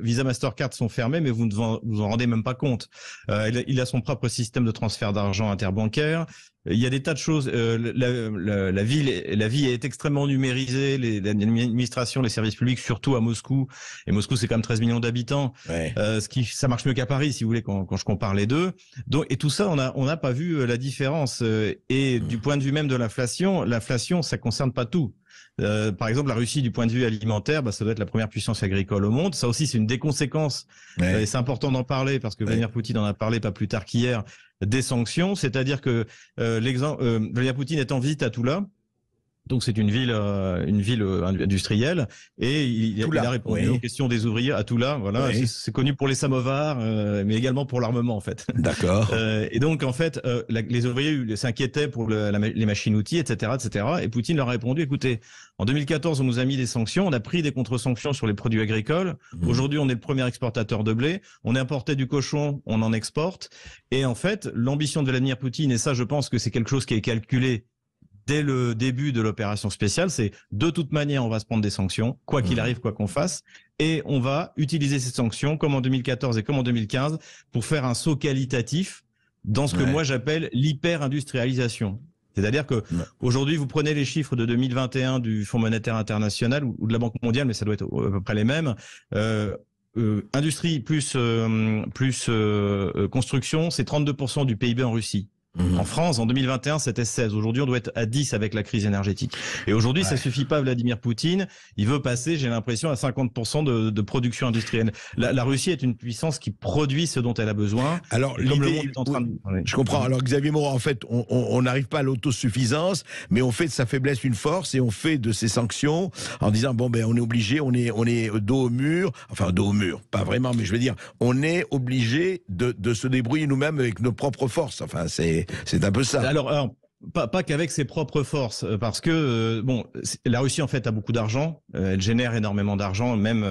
Visa Mastercard sont fermés, mais vous ne vous en rendez même pas compte. Il a son propre système de transfert d'argent interbancaire. Il y a des tas de choses. La vie est extrêmement numérisée. L'administration, les services publics, surtout à Moscou. Et Moscou, c'est quand même 13 millions d'habitants. Ça marche mieux qu'à Paris, si vous voulez, quand je compare les deux. Donc, et tout ça, on n'a pas vu la différence. Et du point de vue même de l'inflation, ça concerne pas tout. Par exemple, la Russie, du point de vue alimentaire, ça doit être la première puissance agricole au monde. Ça aussi, c'est une des conséquences. Et c'est important d'en parler parce que Vladimir Poutine en a parlé pas plus tard qu'hier, des sanctions. C'est-à-dire que Vladimir Poutine est en visite à Toula. Donc c'est une ville industrielle et il a répondu aux questions des ouvriers à Toula. Voilà, c'est connu pour les samovars, mais également pour l'armement en fait. D'accord. Et donc en fait, les ouvriers s'inquiétaient pour les machines-outils, etc., etc. Et Poutine leur a répondu écoutez, en 2014 on nous a mis des sanctions, on a pris des contre-sanctions sur les produits agricoles. Aujourd'hui on est le premier exportateur de blé, on importait du cochon, on en exporte. Et en fait, l'ambition de Vladimir Poutine, et ça je pense que c'est quelque chose qui est calculé dès le début de l'opération spéciale, c'est de toute manière, on va se prendre des sanctions, quoi qu'il arrive, quoi qu'on fasse, et on va utiliser ces sanctions, comme en 2014 et comme en 2015, pour faire un saut qualitatif dans ce que moi j'appelle l'hyper-industrialisation. C'est-à-dire que aujourd'hui, vous prenez les chiffres de 2021 du Fonds monétaire international ou de la Banque mondiale, mais ça doit être à peu près les mêmes. Industrie plus construction, c'est 32% du PIB en Russie. En France, en 2021, c'était 16. Aujourd'hui, on doit être à 10 avec la crise énergétique. Et aujourd'hui, ça suffit pas à Vladimir Poutine. Il veut passer, j'ai l'impression, à 50% de production industrielle. La Russie est une puissance qui produit ce dont elle a besoin. Alors, je comprends. Alors, Xavier Moreau, en fait, on n'arrive pas à l'autosuffisance, mais on fait de sa faiblesse une force et on fait de ces sanctions en disant, on est obligé, on est dos au mur. Enfin, dos au mur, pas vraiment, mais je veux dire, on est obligé de se débrouiller nous-mêmes avec nos propres forces. Enfin, c'est un peu ça. Alors pas qu'avec ses propres forces, parce que la Russie en fait a beaucoup d'argent, elle génère énormément d'argent, même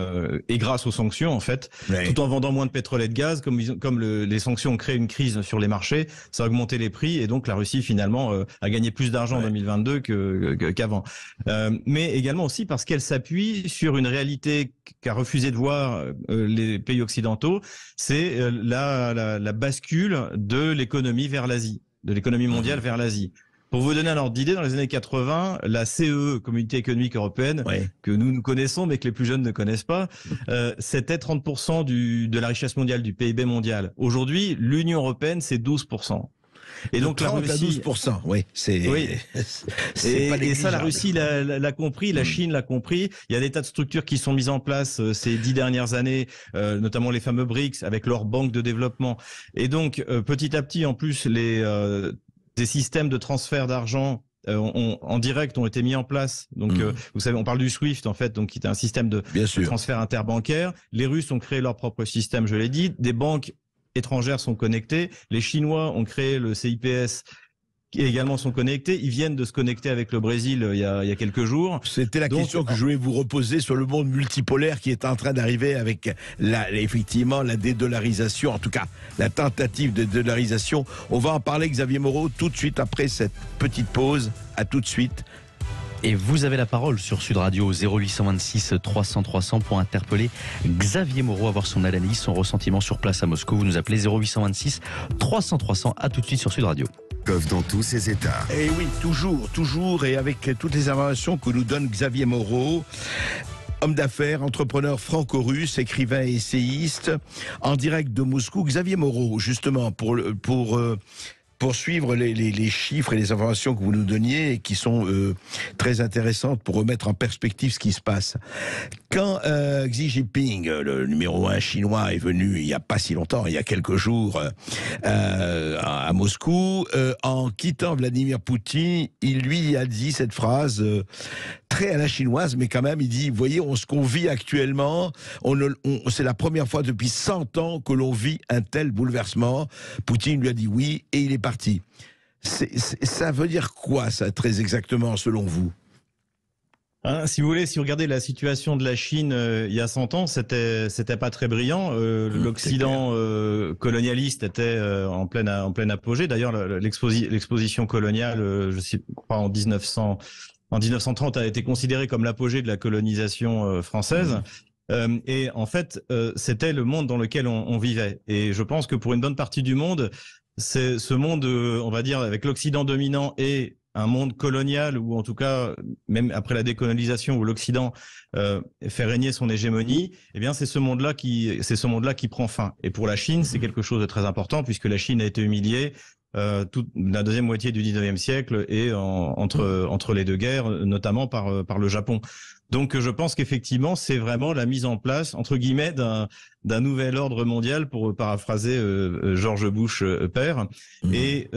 et grâce aux sanctions en fait, tout en vendant moins de pétrole et de gaz, comme les sanctions ont créé une crise sur les marchés, ça a augmenté les prix et donc la Russie finalement a gagné plus d'argent en 2022 qu'avant. Mais également aussi parce qu'elle s'appuie sur une réalité qu'a refusé de voir les pays occidentaux, c'est la bascule de l'économie vers l'Asie, de l'économie mondiale vers l'Asie. Pour vous donner un ordre d'idée, dans les années 80, la CEE, Communauté économique européenne, que nous connaissons mais que les plus jeunes ne connaissent pas, c'était 30% de la richesse mondiale, du PIB mondial. Aujourd'hui, l'Union européenne, c'est 12%. Et donc la Russie, à 12%, et ça, la Russie l'a compris, la Chine l'a compris. Il y a des tas de structures qui sont mises en place ces 10 dernières années, notamment les fameux BRICS avec leur banque de développement. Et donc petit à petit, en plus, des systèmes de transfert d'argent en direct ont été mis en place. Donc, vous savez, on parle du SWIFT en fait, donc qui est un système de transfert interbancaire. Les Russes ont créé leur propre système, je l'ai dit. Des banques étrangères sont connectées. Les Chinois ont créé le CIPS qui également sont connectés. Ils viennent de se connecter avec le Brésil il y a quelques jours. C'était la question que je voulais vous reposer sur le monde multipolaire qui est en train d'arriver avec effectivement la dédollarisation, en tout cas la tentative de dollarisation. On va en parler, Xavier Moreau, tout de suite après cette petite pause. À tout de suite. Et vous avez la parole sur Sud Radio 0826 300 300 pour interpeller Xavier Moreau, avoir son analyse, son ressentiment sur place à Moscou. Vous nous appelez 0826 300 300. À tout de suite sur Sud Radio. Barkov dans tous ses états. Et oui, toujours, et avec toutes les informations que nous donne Xavier Moreau, homme d'affaires, entrepreneur franco-russe, écrivain et essayiste, en direct de Moscou. Xavier Moreau, justement, pour suivre les chiffres et les informations que vous nous donniez et qui sont très intéressantes pour remettre en perspective ce qui se passe. Quand Xi Jinping, le numéro 1 chinois, est venu il n'y a pas si longtemps, il y a quelques jours, à Moscou, en quittant Vladimir Poutine, il lui a dit cette phrase très à la chinoise, mais quand même, il dit, vous voyez, ce qu'on vit actuellement, c'est la première fois depuis 100 ans que l'on vit un tel bouleversement. Poutine lui a dit oui, et il est parti. Ça veut dire quoi, ça, très exactement, selon vous ? Si vous voulez, si vous regardez la situation de la Chine il y a 100 ans, c'était pas très brillant. L'Occident colonialiste était en pleine apogée. D'ailleurs, l'exposition coloniale, je crois en 1930, a été considérée comme l'apogée de la colonisation française. Et en fait, c'était le monde dans lequel on vivait. Et je pense que pour une bonne partie du monde, c'est ce monde, on va dire, avec l'Occident dominant et un monde colonial, ou en tout cas, même après la décolonisation, où l'Occident fait régner son hégémonie, eh bien, c'est ce monde-là qui prend fin. Et pour la Chine, c'est quelque chose de très important, puisque la Chine a été humiliée toute la deuxième moitié du 19e siècle et entre les deux guerres, notamment par le Japon. Donc je pense qu'effectivement c'est vraiment la mise en place entre guillemets d'un nouvel ordre mondial, pour paraphraser George Bush père, et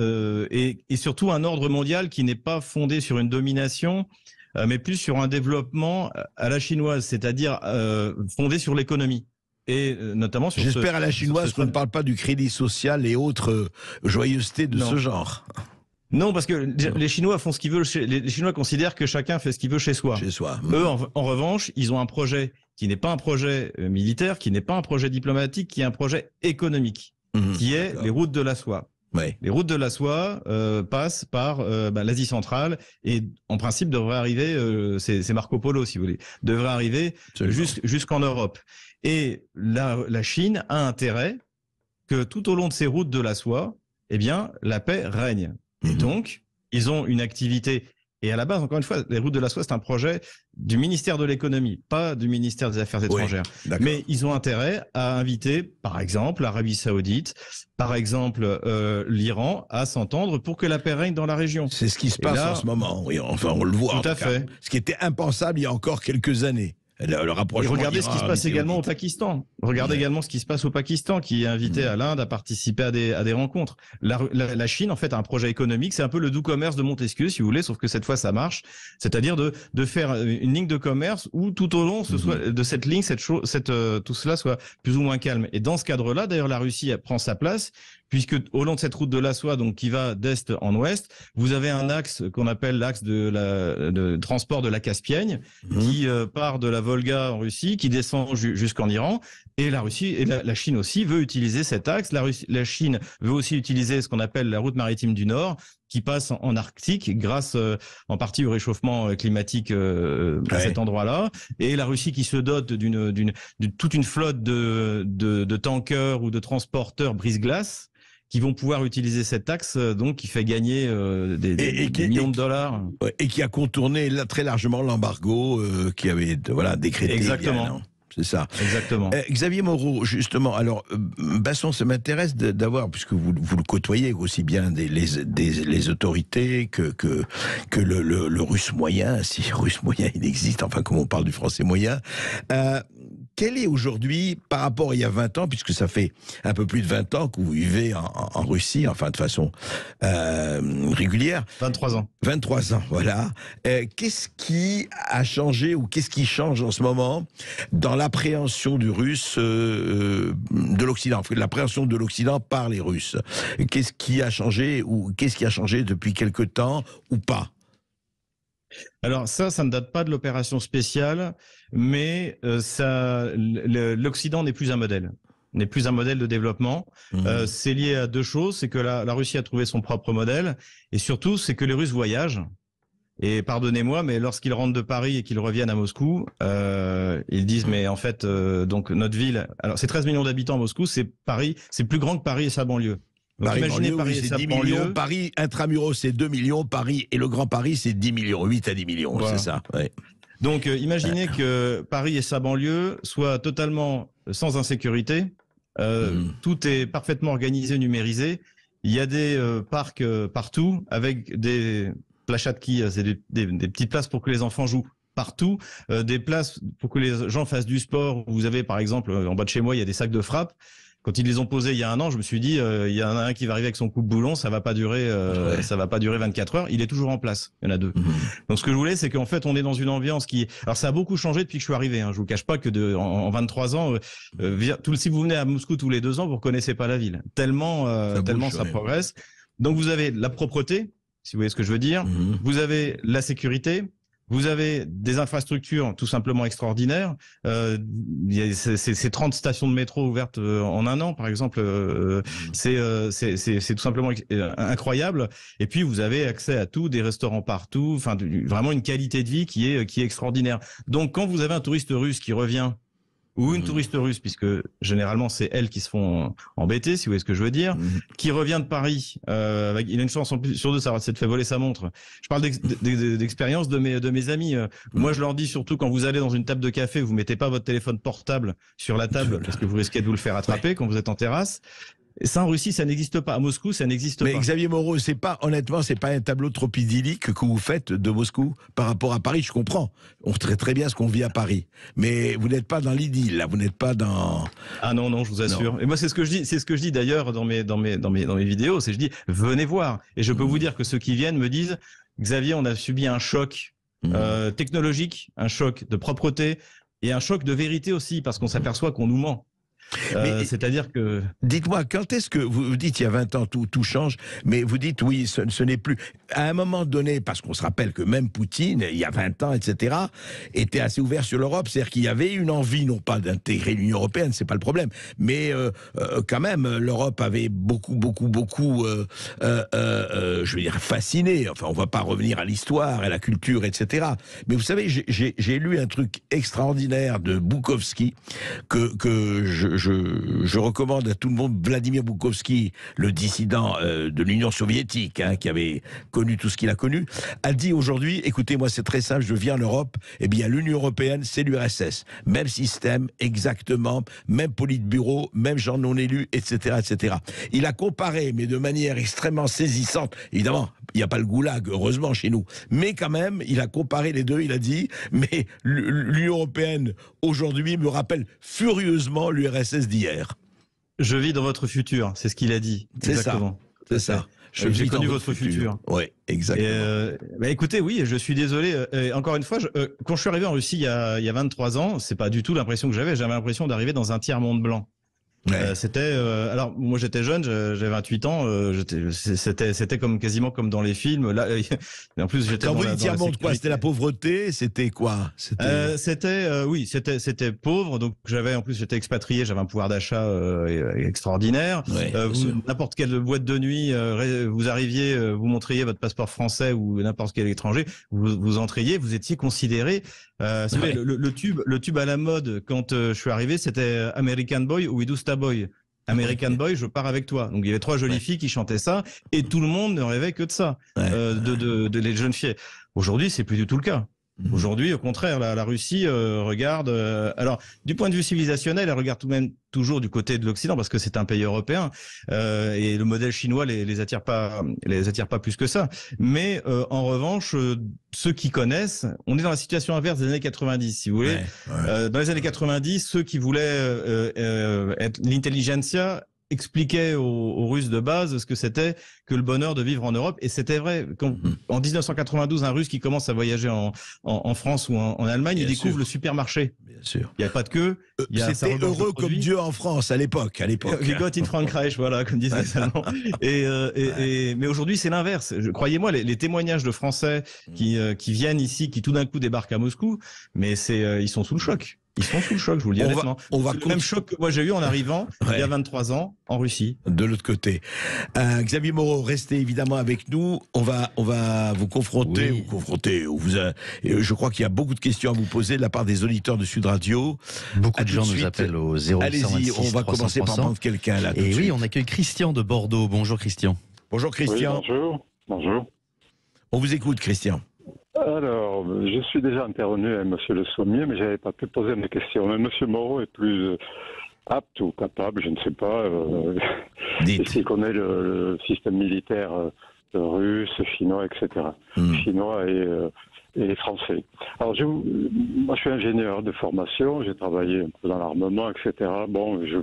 surtout un ordre mondial qui n'est pas fondé sur une domination, mais plus sur un développement à la chinoise, c'est-à-dire fondé sur l'économie. Et notamment sur J'espère à la chinoise qu'on ne parle pas du crédit social et autres joyeusetés de ce genre. Non, parce que les Chinois font ce qu'ils veulent. Les Chinois considèrent que chacun fait ce qu'il veut chez soi. Eux, en revanche, ils ont un projet qui n'est pas un projet militaire, qui n'est pas un projet diplomatique, qui est un projet économique, qui est les routes de la soie. Ouais. Les routes de la soie passent par l'Asie centrale et en principe devraient arriver, c'est Marco Polo si vous voulez, devraient arriver jusqu'en Europe. Et la Chine a intérêt que tout au long de ces routes de la soie, eh bien, la paix règne. Et donc, ils ont une activité. Et à la base, encore une fois, les routes de la soie, c'est un projet du ministère de l'économie, pas du ministère des Affaires étrangères. Oui, mais ils ont intérêt à inviter, par exemple, l'Arabie Saoudite, par exemple, l'Iran, à s'entendre pour que la paix règne dans la région. C'est ce qui se passe en ce moment. Oui, enfin, on le voit. Tout à fait. Ce qui était impensable il y a encore quelques années. Le rapprochement. Et regardez ce qui se passe également au Pakistan. Regardez également ce qui se passe au Pakistan, qui est invité à l'Inde à participer à des rencontres. La Chine, en fait, a un projet économique. C'est un peu le doux commerce de Montesquieu, si vous voulez, sauf que cette fois, ça marche. C'est-à-dire de faire une ligne de commerce où tout au long de cette ligne, tout cela soit plus ou moins calme. Et dans ce cadre-là, d'ailleurs, la Russie prend sa place, puisque au long de cette route de la soie, donc qui va d'est en ouest, vous avez un axe qu'on appelle l'axe de transport de la Caspienne, qui part de la Volga en Russie, qui descend jusqu'en Iran, et la Russie et la Chine aussi veut utiliser cet axe. La Chine veut aussi utiliser ce qu'on appelle la route maritime du Nord, qui passe en Arctique grâce en partie au réchauffement climatique à cet endroit-là, et la Russie qui se dote d'une toute une flotte de tankers ou de transporteurs brise-glace qui vont pouvoir utiliser cet axe, donc qui fait gagner des millions de dollars. Et qui a contourné très largement l'embargo qui avait décrété. Exactement. C'est ça. Exactement. Xavier Moreau, justement, alors, Basson, ça m'intéresse d'avoir, puisque vous le côtoyez aussi bien les autorités que le russe moyen, si russe moyen il existe, enfin, comme on parle du français moyen. Quel est aujourd'hui, par rapport à il y a 20 ans, puisque ça fait un peu plus de 20 ans que vous vivez en Russie, enfin de façon régulière. 23 ans. 23 ans, voilà. Qu'est-ce qui a changé ou qu'est-ce qui change en ce moment dans l'appréhension du russe de l'Occident, l'appréhension de l'Occident par les Russes? Qu'est-ce qui a changé ou qu'est-ce qui a changé depuis quelque temps ou pas? Alors ça ne date pas de l'opération spéciale, mais l'Occident n'est plus un modèle. N'est plus un modèle de développement. C'est lié à deux choses, c'est que la Russie a trouvé son propre modèle, et surtout c'est que les Russes voyagent. Et pardonnez-moi, mais lorsqu'ils rentrent de Paris et qu'ils reviennent à Moscou, ils disent mais en fait donc notre ville, alors c'est 13 millions d'habitants Moscou, c'est Paris, c'est plus grand que Paris et sa banlieue. Donc Paris, imaginez Paris, c'est 10 millions. Paris intramuros, c'est 2 millions. Paris et le Grand Paris, c'est 10 millions, 8 à 10 millions, voilà. C'est ça. Ouais. Donc imaginez que Paris et sa banlieue soient totalement sans insécurité. Tout est parfaitement organisé, numérisé. Il y a des parcs partout avec des plachas de quilles, c'est des petites places pour que les enfants jouent partout, des places pour que les gens fassent du sport. Vous avez par exemple en bas de chez moi, il y a des sacs de frappe. Quand ils les ont posés il y a un an, je me suis dit, il y en a un qui va arriver avec son coupe-boulon, ça va pas durer 24 heures. Il est toujours en place. Il y en a 2. Donc ce que je voulais, c'est qu'en fait, on est dans une ambiance qui, alors ça a beaucoup changé depuis que je suis arrivé. Hein. Je vous cache pas que en 23 ans, si vous venez à Moscou tous les 2 ans, vous reconnaissez pas la ville. Tellement ça progresse. Donc vous avez la propreté, si vous voyez ce que je veux dire. Vous avez la sécurité. Vous avez des infrastructures tout simplement extraordinaires. Il y a ces 30 stations de métro ouvertes en un an, par exemple. C'est tout simplement incroyable. Et puis vous avez accès à tout, des restaurants partout. Enfin, vraiment une qualité de vie qui est extraordinaire. Donc, quand vous avez un touriste russe qui revient, ou une touriste russe, puisque généralement c'est elles qui se font embêter, si vous voyez ce que je veux dire, qui revient de Paris, il a une chance en plus sur 2, ça s'est fait voler sa montre. Je parle d'expérience de mes amis. Moi, je leur dis surtout quand vous allez dans une table de café, vous mettez pas votre téléphone portable sur la table parce que vous risquez de vous le faire attraper quand vous êtes en terrasse. Et ça, en Russie, ça n'existe pas. À Moscou, ça n'existe pas. Mais Xavier Moreau, honnêtement, c'est pas un tableau trop idyllique que vous faites de Moscou par rapport à Paris. Je comprends. On sait très bien ce qu'on vit à Paris. Mais vous n'êtes pas dans l'idylle, là. Vous n'êtes pas dans... Ah non, je vous assure. Non. Et moi, c'est ce que je dis d'ailleurs dans mes vidéos. Je dis, venez voir. Et je peux vous dire que ceux qui viennent me disent, Xavier, on a subi un choc technologique, un choc de propreté et un choc de vérité aussi, parce qu'on s'aperçoit qu'on nous ment. C'est-à-dire que... Dites-moi, quand est-ce que vous dites il y a 20 ans tout change, mais vous dites oui, ce n'est plus... À un moment donné, parce qu'on se rappelle que même Poutine, il y a 20 ans, etc., était assez ouvert sur l'Europe, c'est-à-dire qu'il y avait une envie, non pas d'intégrer l'Union européenne, c'est pas le problème, mais quand même, l'Europe avait beaucoup, je veux dire, fasciné. Enfin, on va pas revenir à l'histoire, à la culture, etc. Mais vous savez, j'ai lu un truc extraordinaire de Bukowski, que je recommande à tout le monde. Vladimir Bukowski, le dissident de l'Union soviétique, qui avait connu tout ce qu'il a connu, a dit aujourd'hui, écoutez, moi c'est très simple, je viens en Europe, eh bien l'Union européenne, c'est l'URSS. Même système, exactement, même politburo, même gens non élus, etc., etc. Il a comparé, mais de manière extrêmement saisissante, évidemment, il n'y a pas le goulag, heureusement, chez nous, mais quand même, il a comparé les deux, il a dit, mais l'Union européenne, aujourd'hui, me rappelle furieusement l'URSS d'hier. Je vis dans votre futur, c'est ce qu'il a dit. C'est ça. C'est ça. J'ai connu votre futur. Oui, exactement. Écoutez, oui, je suis désolé. Encore une fois, quand je suis arrivé en Russie il y a 23 ans, c'est pas du tout l'impression que j'avais. J'avais l'impression d'arriver dans un tiers-monde blanc. C'était alors moi j'étais jeune, j'avais 28 ans, c'était quasiment comme dans les films. Là, en plus j'étais. Quand vous dites tiers-monde, quoi, c'était la pauvreté, c'était quoi? C'était pauvre. Donc j'étais expatrié, j'avais un pouvoir d'achat extraordinaire. N'importe quelle boîte de nuit, vous arriviez, vous montriez votre passeport français ou n'importe quel étranger, vous entriez, vous étiez considéré. Le tube à la mode quand je suis arrivé, c'était American Boy ou Idusta Boy. American Boy, je pars avec toi. Donc il y avait 3 jolies filles qui chantaient ça et tout le monde ne rêvait que de ça, de les jeunes filles. Aujourd'hui, c'est plus du tout le cas. Aujourd'hui, au contraire, la Russie regarde. Alors, du point de vue civilisationnel, elle regarde tout de même toujours du côté de l'Occident parce que c'est un pays européen et le modèle chinois les attire pas plus que ça. Mais en revanche, ceux qui connaissent, on est dans la situation inverse des années 90, si vous voulez. Dans les années 90, ceux qui voulaient être l'intelligentsia expliquait aux Russes de base ce que c'était que le bonheur de vivre en Europe. Et c'était vrai. En 1992, un Russe qui commence à voyager en France ou en Allemagne, il découvre le supermarché. Bien sûr. Il n'y a pas de queue. C'était heureux comme Dieu en France à l'époque. We got in Frankreich, voilà, comme disait ça. Mais aujourd'hui, c'est l'inverse. Croyez-moi, les témoignages de Français qui viennent ici, qui tout d'un coup débarquent à Moscou, mais ils sont sous le choc. Ils sont sous le choc, je vous le dis honnêtement. C'est le même choc que moi j'ai eu en arrivant il y a 23 ans en Russie. De l'autre côté. Xavier Moreau, restez évidemment avec nous. On va vous confronter. Je crois qu'il y a beaucoup de questions à vous poser de la part des auditeurs de Sud Radio. Beaucoup de gens nous appellent au 0826 Allez-y, on va commencer par prendre quelqu'un là. Et oui, on accueille Christian de Bordeaux. Bonjour Christian. Bonjour Christian. Oui, bonjour. On vous écoute Christian. Alors, je suis déjà intervenu avec M. Le Sommier, mais je n'avais pas pu poser mes questions. Mais M. Moreau est plus apte ou capable, je ne sais pas, s'il connaît le système militaire russe, chinois, etc. Chinois et français. Alors, moi, je suis ingénieur de formation, j'ai travaillé un peu dans l'armement, etc. Bon, je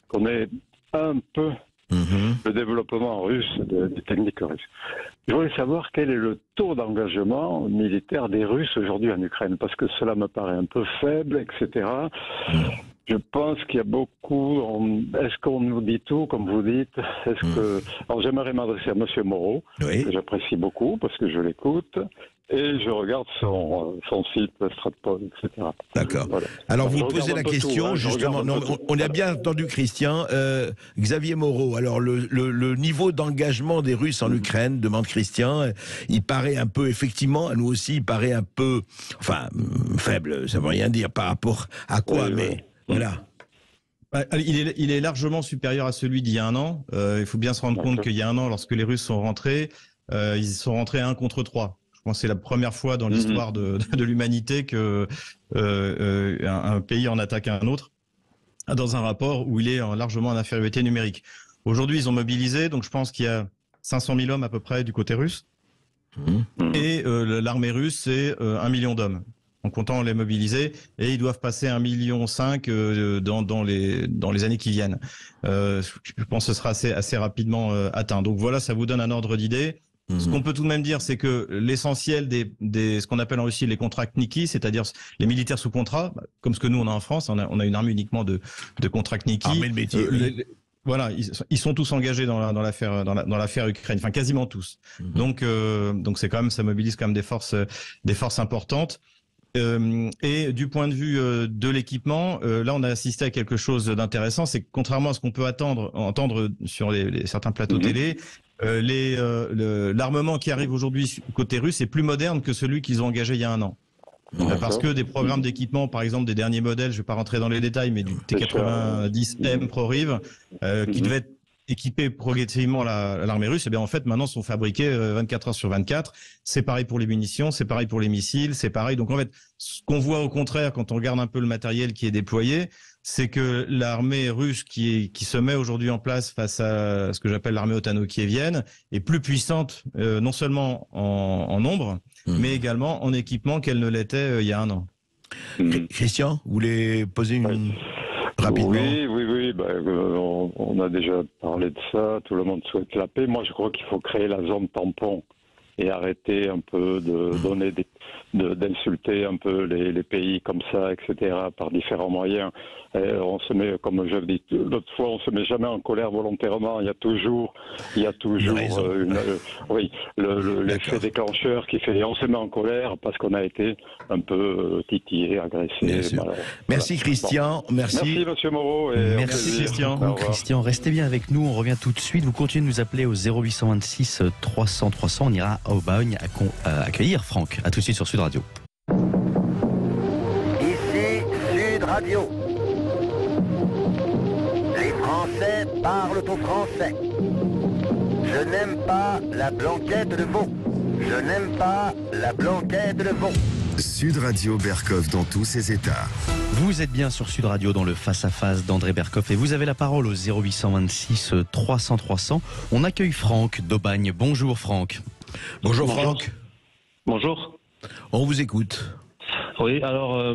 connais un peu le développement russe, des techniques russes. Je voulais savoir quel est le taux d'engagement militaire des Russes aujourd'hui en Ukraine, parce que cela me paraît un peu faible, etc. Je pense qu'il y a beaucoup... Est-ce qu'on nous dit tout, comme vous dites? Alors j'aimerais m'adresser à M. Moreau, que j'apprécie beaucoup, parce que je l'écoute, et je regarde son site, Stratpol, etc. D'accord. Voilà. Alors vous posez la question, justement, on a bien entendu Christian. Xavier Moreau, alors le niveau d'engagement des Russes en Ukraine, demande Christian, il paraît un peu, effectivement, à nous aussi, il paraît un peu, faible, ça ne veut rien dire par rapport à quoi, mais voilà. Il est largement supérieur à celui d'il y a un an. Il faut bien se rendre compte qu'il y a un an, lorsque les Russes sont rentrés, ils sont rentrés 1 contre 3. Je pense que c'est la première fois dans l'histoire de l'humanité que un pays en attaque un autre dans un rapport où il est largement en infériorité numérique. Aujourd'hui, ils ont mobilisé, donc je pense qu'il y a 500 000 hommes à peu près du côté russe. Et l'armée russe, c'est 1 million d'hommes, en comptant les mobilisés, et ils doivent passer 1,5 million dans les années qui viennent. Je pense que ce sera assez rapidement atteint. Donc voilà, ça vous donne un ordre d'idée. Ce qu'on peut tout de même dire, c'est que l'essentiel ce qu'on appelle en Russie les contrats KNIKI, c'est-à-dire les militaires sous contrat, comme ce que nous on a en France, on a une armée uniquement de contrats KNIKI. Armée de métier. Voilà, ils sont tous engagés dans l'affaire Ukraine, enfin quasiment tous. Donc c'est quand même, ça mobilise quand même des forces importantes. Et du point de vue de l'équipement, là on a assisté à quelque chose d'intéressant, c'est que contrairement à ce qu'on peut entendre sur certains plateaux télé, l'armement qui arrive aujourd'hui côté russe est plus moderne que celui qu'ils ont engagé il y a un an. Parce que des programmes d'équipement, par exemple des derniers modèles, je ne vais pas rentrer dans les détails, mais du T90M ProRiv, qui devait équiper progressivement l'armée russe, et bien en fait maintenant sont fabriqués 24 heures sur 24. C'est pareil pour les munitions, c'est pareil pour les missiles, c'est pareil. Donc en fait, ce qu'on voit au contraire quand on regarde un peu le matériel qui est déployé, c'est que l'armée russe qui se met aujourd'hui en place face à ce que j'appelle l'armée otano-kievienne est plus puissante, non seulement en nombre, mais également en équipement qu'elle ne l'était il y a un an. Christian, vous voulez poser une... rapidement? Oui. On a déjà parlé de ça. Tout le monde souhaite la paix. Moi, je crois qu'il faut créer la zone tampon et arrêter un peu d'insulter un peu les pays comme ça, etc., par différents moyens. Et on se met, comme je l'ai dit l'autre fois, on se met jamais en colère volontairement. Il y a toujours l'effet déclencheur qui fait, on se met en colère parce qu'on a été un peu titillé, agressé. Voilà. Merci Christian, merci Monsieur Moreau. Et merci Christian. Christian, restez bien avec nous, on revient tout de suite. Vous continuez de nous appeler au 0826 300 300. On ira au Bagne accueillir Franck. À tout de suite sur Sud Radio. Ici Sud Radio. Les Français parlent au français. Je n'aime pas la blanquette de veau. Je n'aime pas la blanquette de veau. Sud Radio Berkov dans tous ses états. Vous êtes bien sur Sud Radio dans le face-à-face d'André Berkov et vous avez la parole au 0826 300 300. On accueille Franck d'Aubagne. Bonjour Franck. Bonjour Franck. Bonjour. On vous écoute. Oui, alors,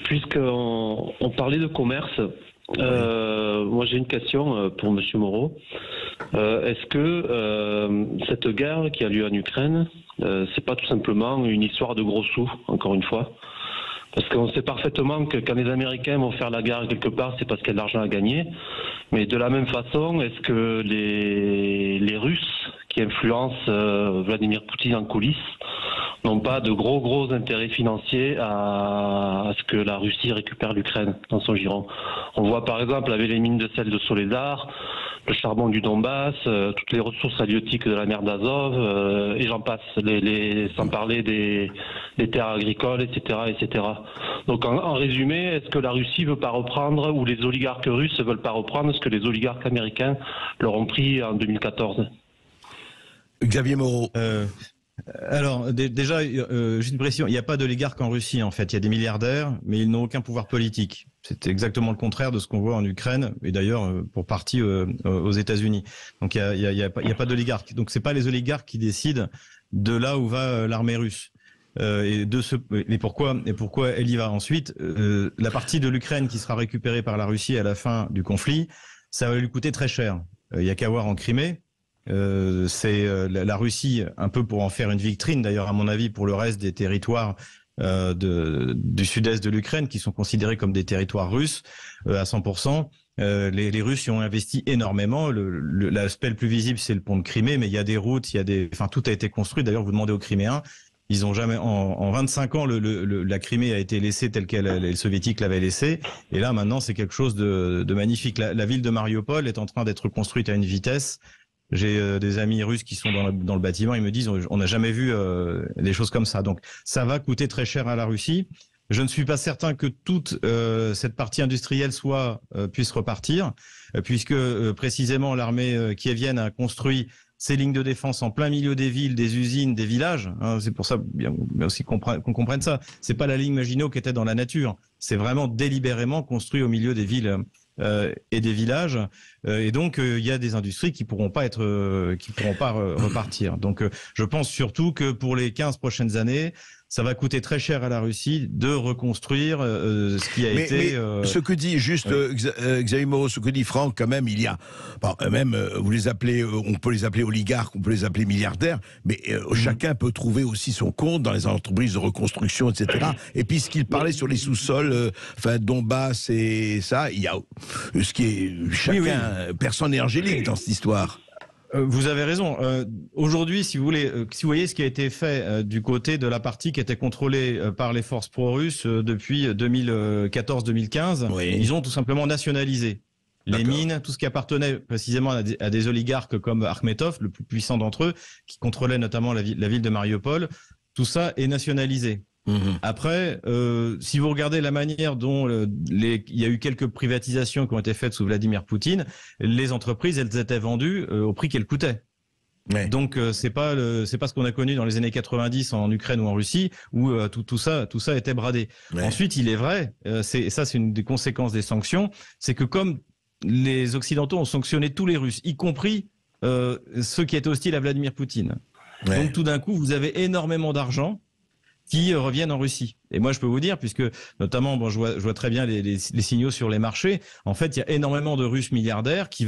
puisqu'on parlait de commerce, moi j'ai une question pour M. Moreau. Est-ce que cette guerre qui a lieu en Ukraine, c'est pas tout simplement une histoire de gros sous, encore une fois? Parce qu'on sait parfaitement que quand les Américains vont faire la guerre quelque part, c'est parce qu'il y a de l'argent à gagner. Mais de la même façon, est-ce que les Russes qui influencent Vladimir Poutine en coulisses n'ont pas de gros intérêts financiers à ce que la Russie récupère l'Ukraine dans son giron. On voit par exemple avec les mines de sel de Soledar, le charbon du Donbass, toutes les ressources halieutiques de la mer d'Azov, et j'en passe, sans parler des terres agricoles, etc. Donc en résumé, est-ce que la Russie veut pas reprendre, ou les oligarques russes ne veulent pas reprendre ce que les oligarques américains leur ont pris en 2014 ? Xavier Moreau. Alors déjà, juste une précision, il n'y a pas d'oligarques en Russie en fait, il y a des milliardaires, mais ils n'ont aucun pouvoir politique. C'est exactement le contraire de ce qu'on voit en Ukraine et d'ailleurs pour partie aux États-Unis. Donc il y a pas d'oligarques. Donc c'est pas les oligarques qui décident de là où va l'armée russe. Et pourquoi elle y va ensuite. La partie de l'Ukraine qui sera récupérée par la Russie à la fin du conflit, ça va lui coûter très cher. Il y a qu'à voir en Crimée. C'est la Russie, un peu pour en faire une vitrine d'ailleurs à mon avis pour le reste des territoires du sud-est de l'Ukraine qui sont considérés comme des territoires russes à 100%. Les Russes y ont investi énormément. L'aspect le plus visible c'est le pont de Crimée, mais il y a des routes, tout a été construit. D'ailleurs vous demandez aux Criméens, ils ont jamais en 25 ans la Crimée a été laissée telle qu'elle les soviétiques l'avaient laissée et là maintenant c'est quelque chose de magnifique. La ville de Mariupol est en train d'être construite à une vitesse. J'ai des amis russes qui sont dans le bâtiment, ils me disent on n'a jamais vu des choses comme ça. Donc ça va coûter très cher à la Russie. Je ne suis pas certain que toute cette partie industrielle puisse repartir, puisque précisément l'armée kievienne a construit ces lignes de défense en plein milieu des villes, des usines, des villages. C'est pour ça bien aussi qu'on comprenne ça. C'est pas la ligne Maginot qui était dans la nature. C'est vraiment délibérément construit au milieu des villes et des villages, et donc il y a des industries qui pourront pas repartir. Donc je pense surtout que pour les 15 prochaines années, ça va coûter très cher à la Russie de reconstruire ce qui a été... ce que dit juste Xavier Moreau, ce que dit Franck, quand même, il y a... vous les appelez, on peut les appeler oligarques, on peut les appeler milliardaires, mais chacun peut trouver aussi son compte dans les entreprises de reconstruction, etc. Et puis ce qu'il parlait sur les sous-sols, Donbass et ça, il y a ce qui est... Chacun, personne n'est angélique dans cette histoire. Vous avez raison. Aujourd'hui, si vous voyez ce qui a été fait du côté de la partie qui était contrôlée par les forces pro-russes depuis 2014-2015, ils ont tout simplement nationalisé les mines, tout ce qui appartenait précisément à des oligarques comme Akhmetov, le plus puissant d'entre eux, qui contrôlait notamment la ville de Mariupol. Tout ça est nationalisé. Après, si vous regardez la manière dont il y a eu quelques privatisations qui ont été faites sous Vladimir Poutine, les entreprises, elles étaient vendues au prix qu'elles coûtaient. Donc c'est pas ce qu'on a connu dans les années 90 en Ukraine ou en Russie où tout ça était bradé. Ensuite, il est vrai, c'est une des conséquences des sanctions, c'est que comme les Occidentaux ont sanctionné tous les Russes, y compris ceux qui étaient hostiles à Vladimir Poutine. Donc tout d'un coup, vous avez énormément d'argent qui reviennent en Russie. Et moi, je peux vous dire, puisque notamment, je vois très bien les signaux sur les marchés. En fait, il y a énormément de Russes milliardaires qui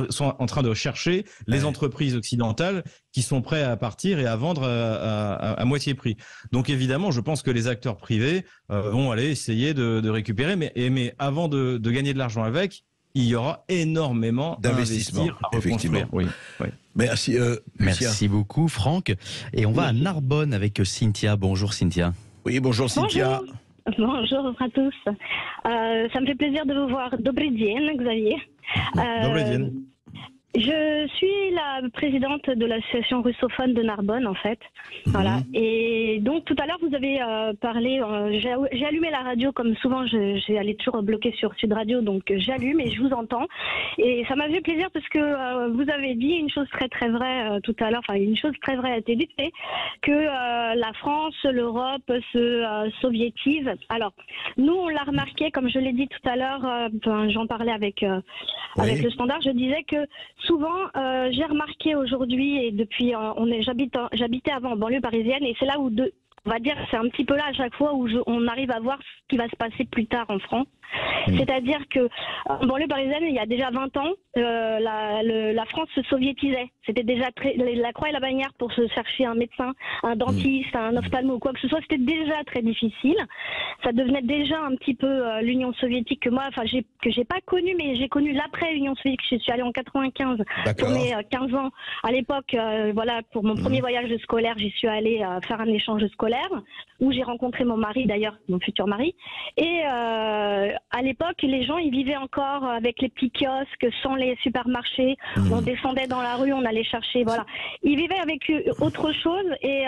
sont en train de chercher les entreprises occidentales qui sont prêts à partir et à vendre à moitié prix. Donc, évidemment, je pense que les acteurs privés vont aller essayer de récupérer, mais avant de gagner de l'argent avec, il y aura énormément d'investissements à reconstruire. Oui. Merci. Merci beaucoup, Franck. Et on va à Narbonne avec Cynthia. Bonjour, Cynthia. Oui, bonjour, Cynthia. Bonjour à tous. Ça me fait plaisir de vous voir. Dobry dzień, Xavier. Dobry dzień. Je suis la présidente de l'association russophone de Narbonne, en fait. Voilà. Et donc, tout à l'heure, vous avez parlé... j'ai allumé la radio, comme souvent, j'ai allé toujours bloquer sur Sud Radio, donc j'allume et je vous entends. Et ça m'a fait plaisir parce que vous avez dit une chose très, très vraie tout à l'heure, enfin, une chose très vraie a été dite, c'est que la France, l'Europe se soviétise. Alors, nous, on l'a remarqué, comme je l'ai dit tout à l'heure, j'en parlais avec le Standard, je disais que souvent, j'ai remarqué aujourd'hui, et depuis, j'habitais avant en banlieue parisienne, et c'est là où, on va dire, c'est un petit peu là à chaque fois où on arrive à voir ce qui va se passer plus tard en France. C'est-à-dire que en banlieue parisienne, il y a déjà 20 ans, la France se soviétisait. C'était déjà la croix et la bannière pour se chercher un médecin, un dentiste, un ophtalmo ou quoi que ce soit, c'était déjà très difficile. Ça devenait déjà un petit peu l'Union soviétique que moi, enfin, que j'ai pas connue, mais j'ai connu l'après-Union soviétique. Je suis allée en 95 pour mes 15 ans. À l'époque, voilà, pour mon premier voyage scolaire, j'y suis allée faire un échange scolaire où j'ai rencontré mon mari, d'ailleurs, mon futur mari. Et à l'époque, les gens, ils vivaient encore avec les petits kiosques, sans les supermarchés. On descendait dans la rue, on allait chercher, voilà. Ils vivaient avec autre chose et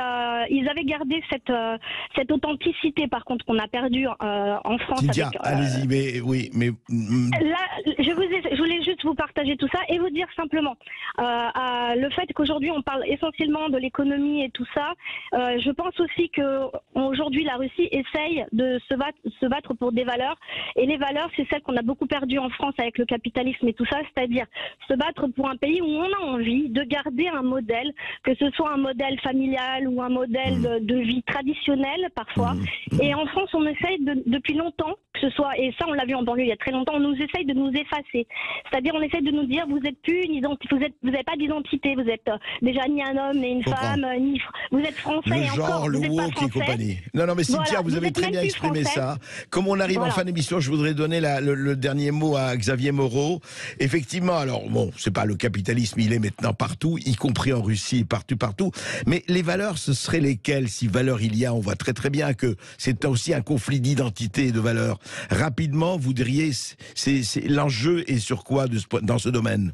ils avaient gardé cette authenticité, par contre, qu'on a perdue en France. Cynthia, allez-y, mais oui, mais... Là, je voulais juste vous partager tout ça et vous dire simplement le fait qu'aujourd'hui, on parle essentiellement de l'économie et tout ça. Je pense aussi qu'aujourd'hui, la Russie essaye de se battre pour des valeurs. Et les valeurs, c'est celles qu'on a beaucoup perdues en France avec le capitalisme et tout ça, c'est-à-dire se battre pour un pays où on a envie de garder un modèle, que ce soit un modèle familial ou un modèle de vie traditionnel parfois. Et en France, on essaye depuis longtemps, que ce soit, et ça on l'a vu en banlieue il y a très longtemps, on nous essaye de nous effacer. C'est-à-dire on essaye de nous dire vous êtes plus vous n'avez pas d'identité, vous êtes déjà ni un homme, ni une femme, ni vous êtes français le et genre, encore, le vous n'êtes pas woke et français. compagnie. Non, mais Cynthia, Voilà, vous avez très bien exprimé ça. Comme on arrive en fin d'émission, je voudrais donner le dernier mot à Xavier Moreau. Effectivement, alors bon, c'est pas le capitalisme, il est maintenant partout, y compris en Russie, partout. Mais les valeurs, ce seraient lesquelles? Si valeurs il y a, on voit très très bien que c'est aussi un conflit d'identité et de valeurs. Rapidement, vous diriez, l'enjeu est sur quoi dans ce domaine?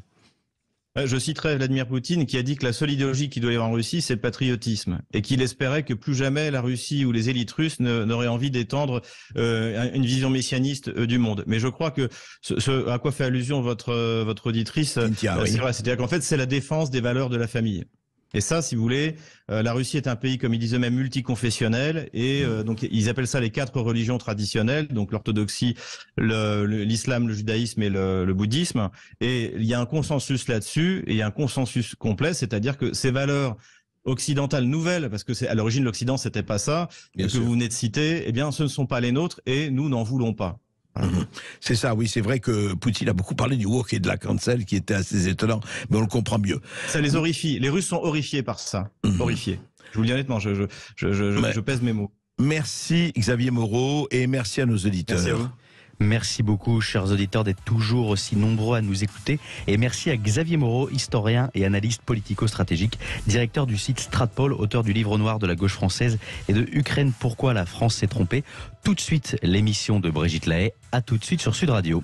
Je citerai Vladimir Poutine qui a dit que la seule idéologie qu'il doit y avoir en Russie, c'est le patriotisme. Et qu'il espérait que plus jamais la Russie ou les élites russes n'auraient envie d'étendre une vision messianiste du monde. Mais je crois que ce à quoi fait allusion votre auditrice, c'est vrai. C'est-à-dire qu'en fait, c'est la défense des valeurs de la famille. Et ça, si vous voulez, la Russie est un pays, comme ils disent eux-mêmes, multiconfessionnel, et donc ils appellent ça les 4 religions traditionnelles, donc l'orthodoxie, l'islam, le judaïsme et le bouddhisme. Et il y a un consensus là-dessus, et il y a un consensus complet, c'est-à-dire que ces valeurs occidentales nouvelles, parce que à l'origine l'Occident c'était pas ça, que vous venez de citer, eh bien ce ne sont pas les nôtres, et nous n'en voulons pas. C'est ça, oui, c'est vrai que Poutine a beaucoup parlé du woke et de la cancel qui était assez étonnant, mais on le comprend mieux. Ça les horrifie, les Russes sont horrifiés par ça, horrifiés. Je vous le dis honnêtement, je pèse mes mots. Merci Xavier Moreau et merci à nos auditeurs. Merci à vous. Merci beaucoup, chers auditeurs, d'être toujours aussi nombreux à nous écouter. Et merci à Xavier Moreau, historien et analyste politico-stratégique, directeur du site Stratpol, auteur du livre noir de la gauche française et de Ukraine, pourquoi la France s'est trompée. Tout de suite, l'émission de Brigitte Lahaye. À tout de suite sur Sud Radio.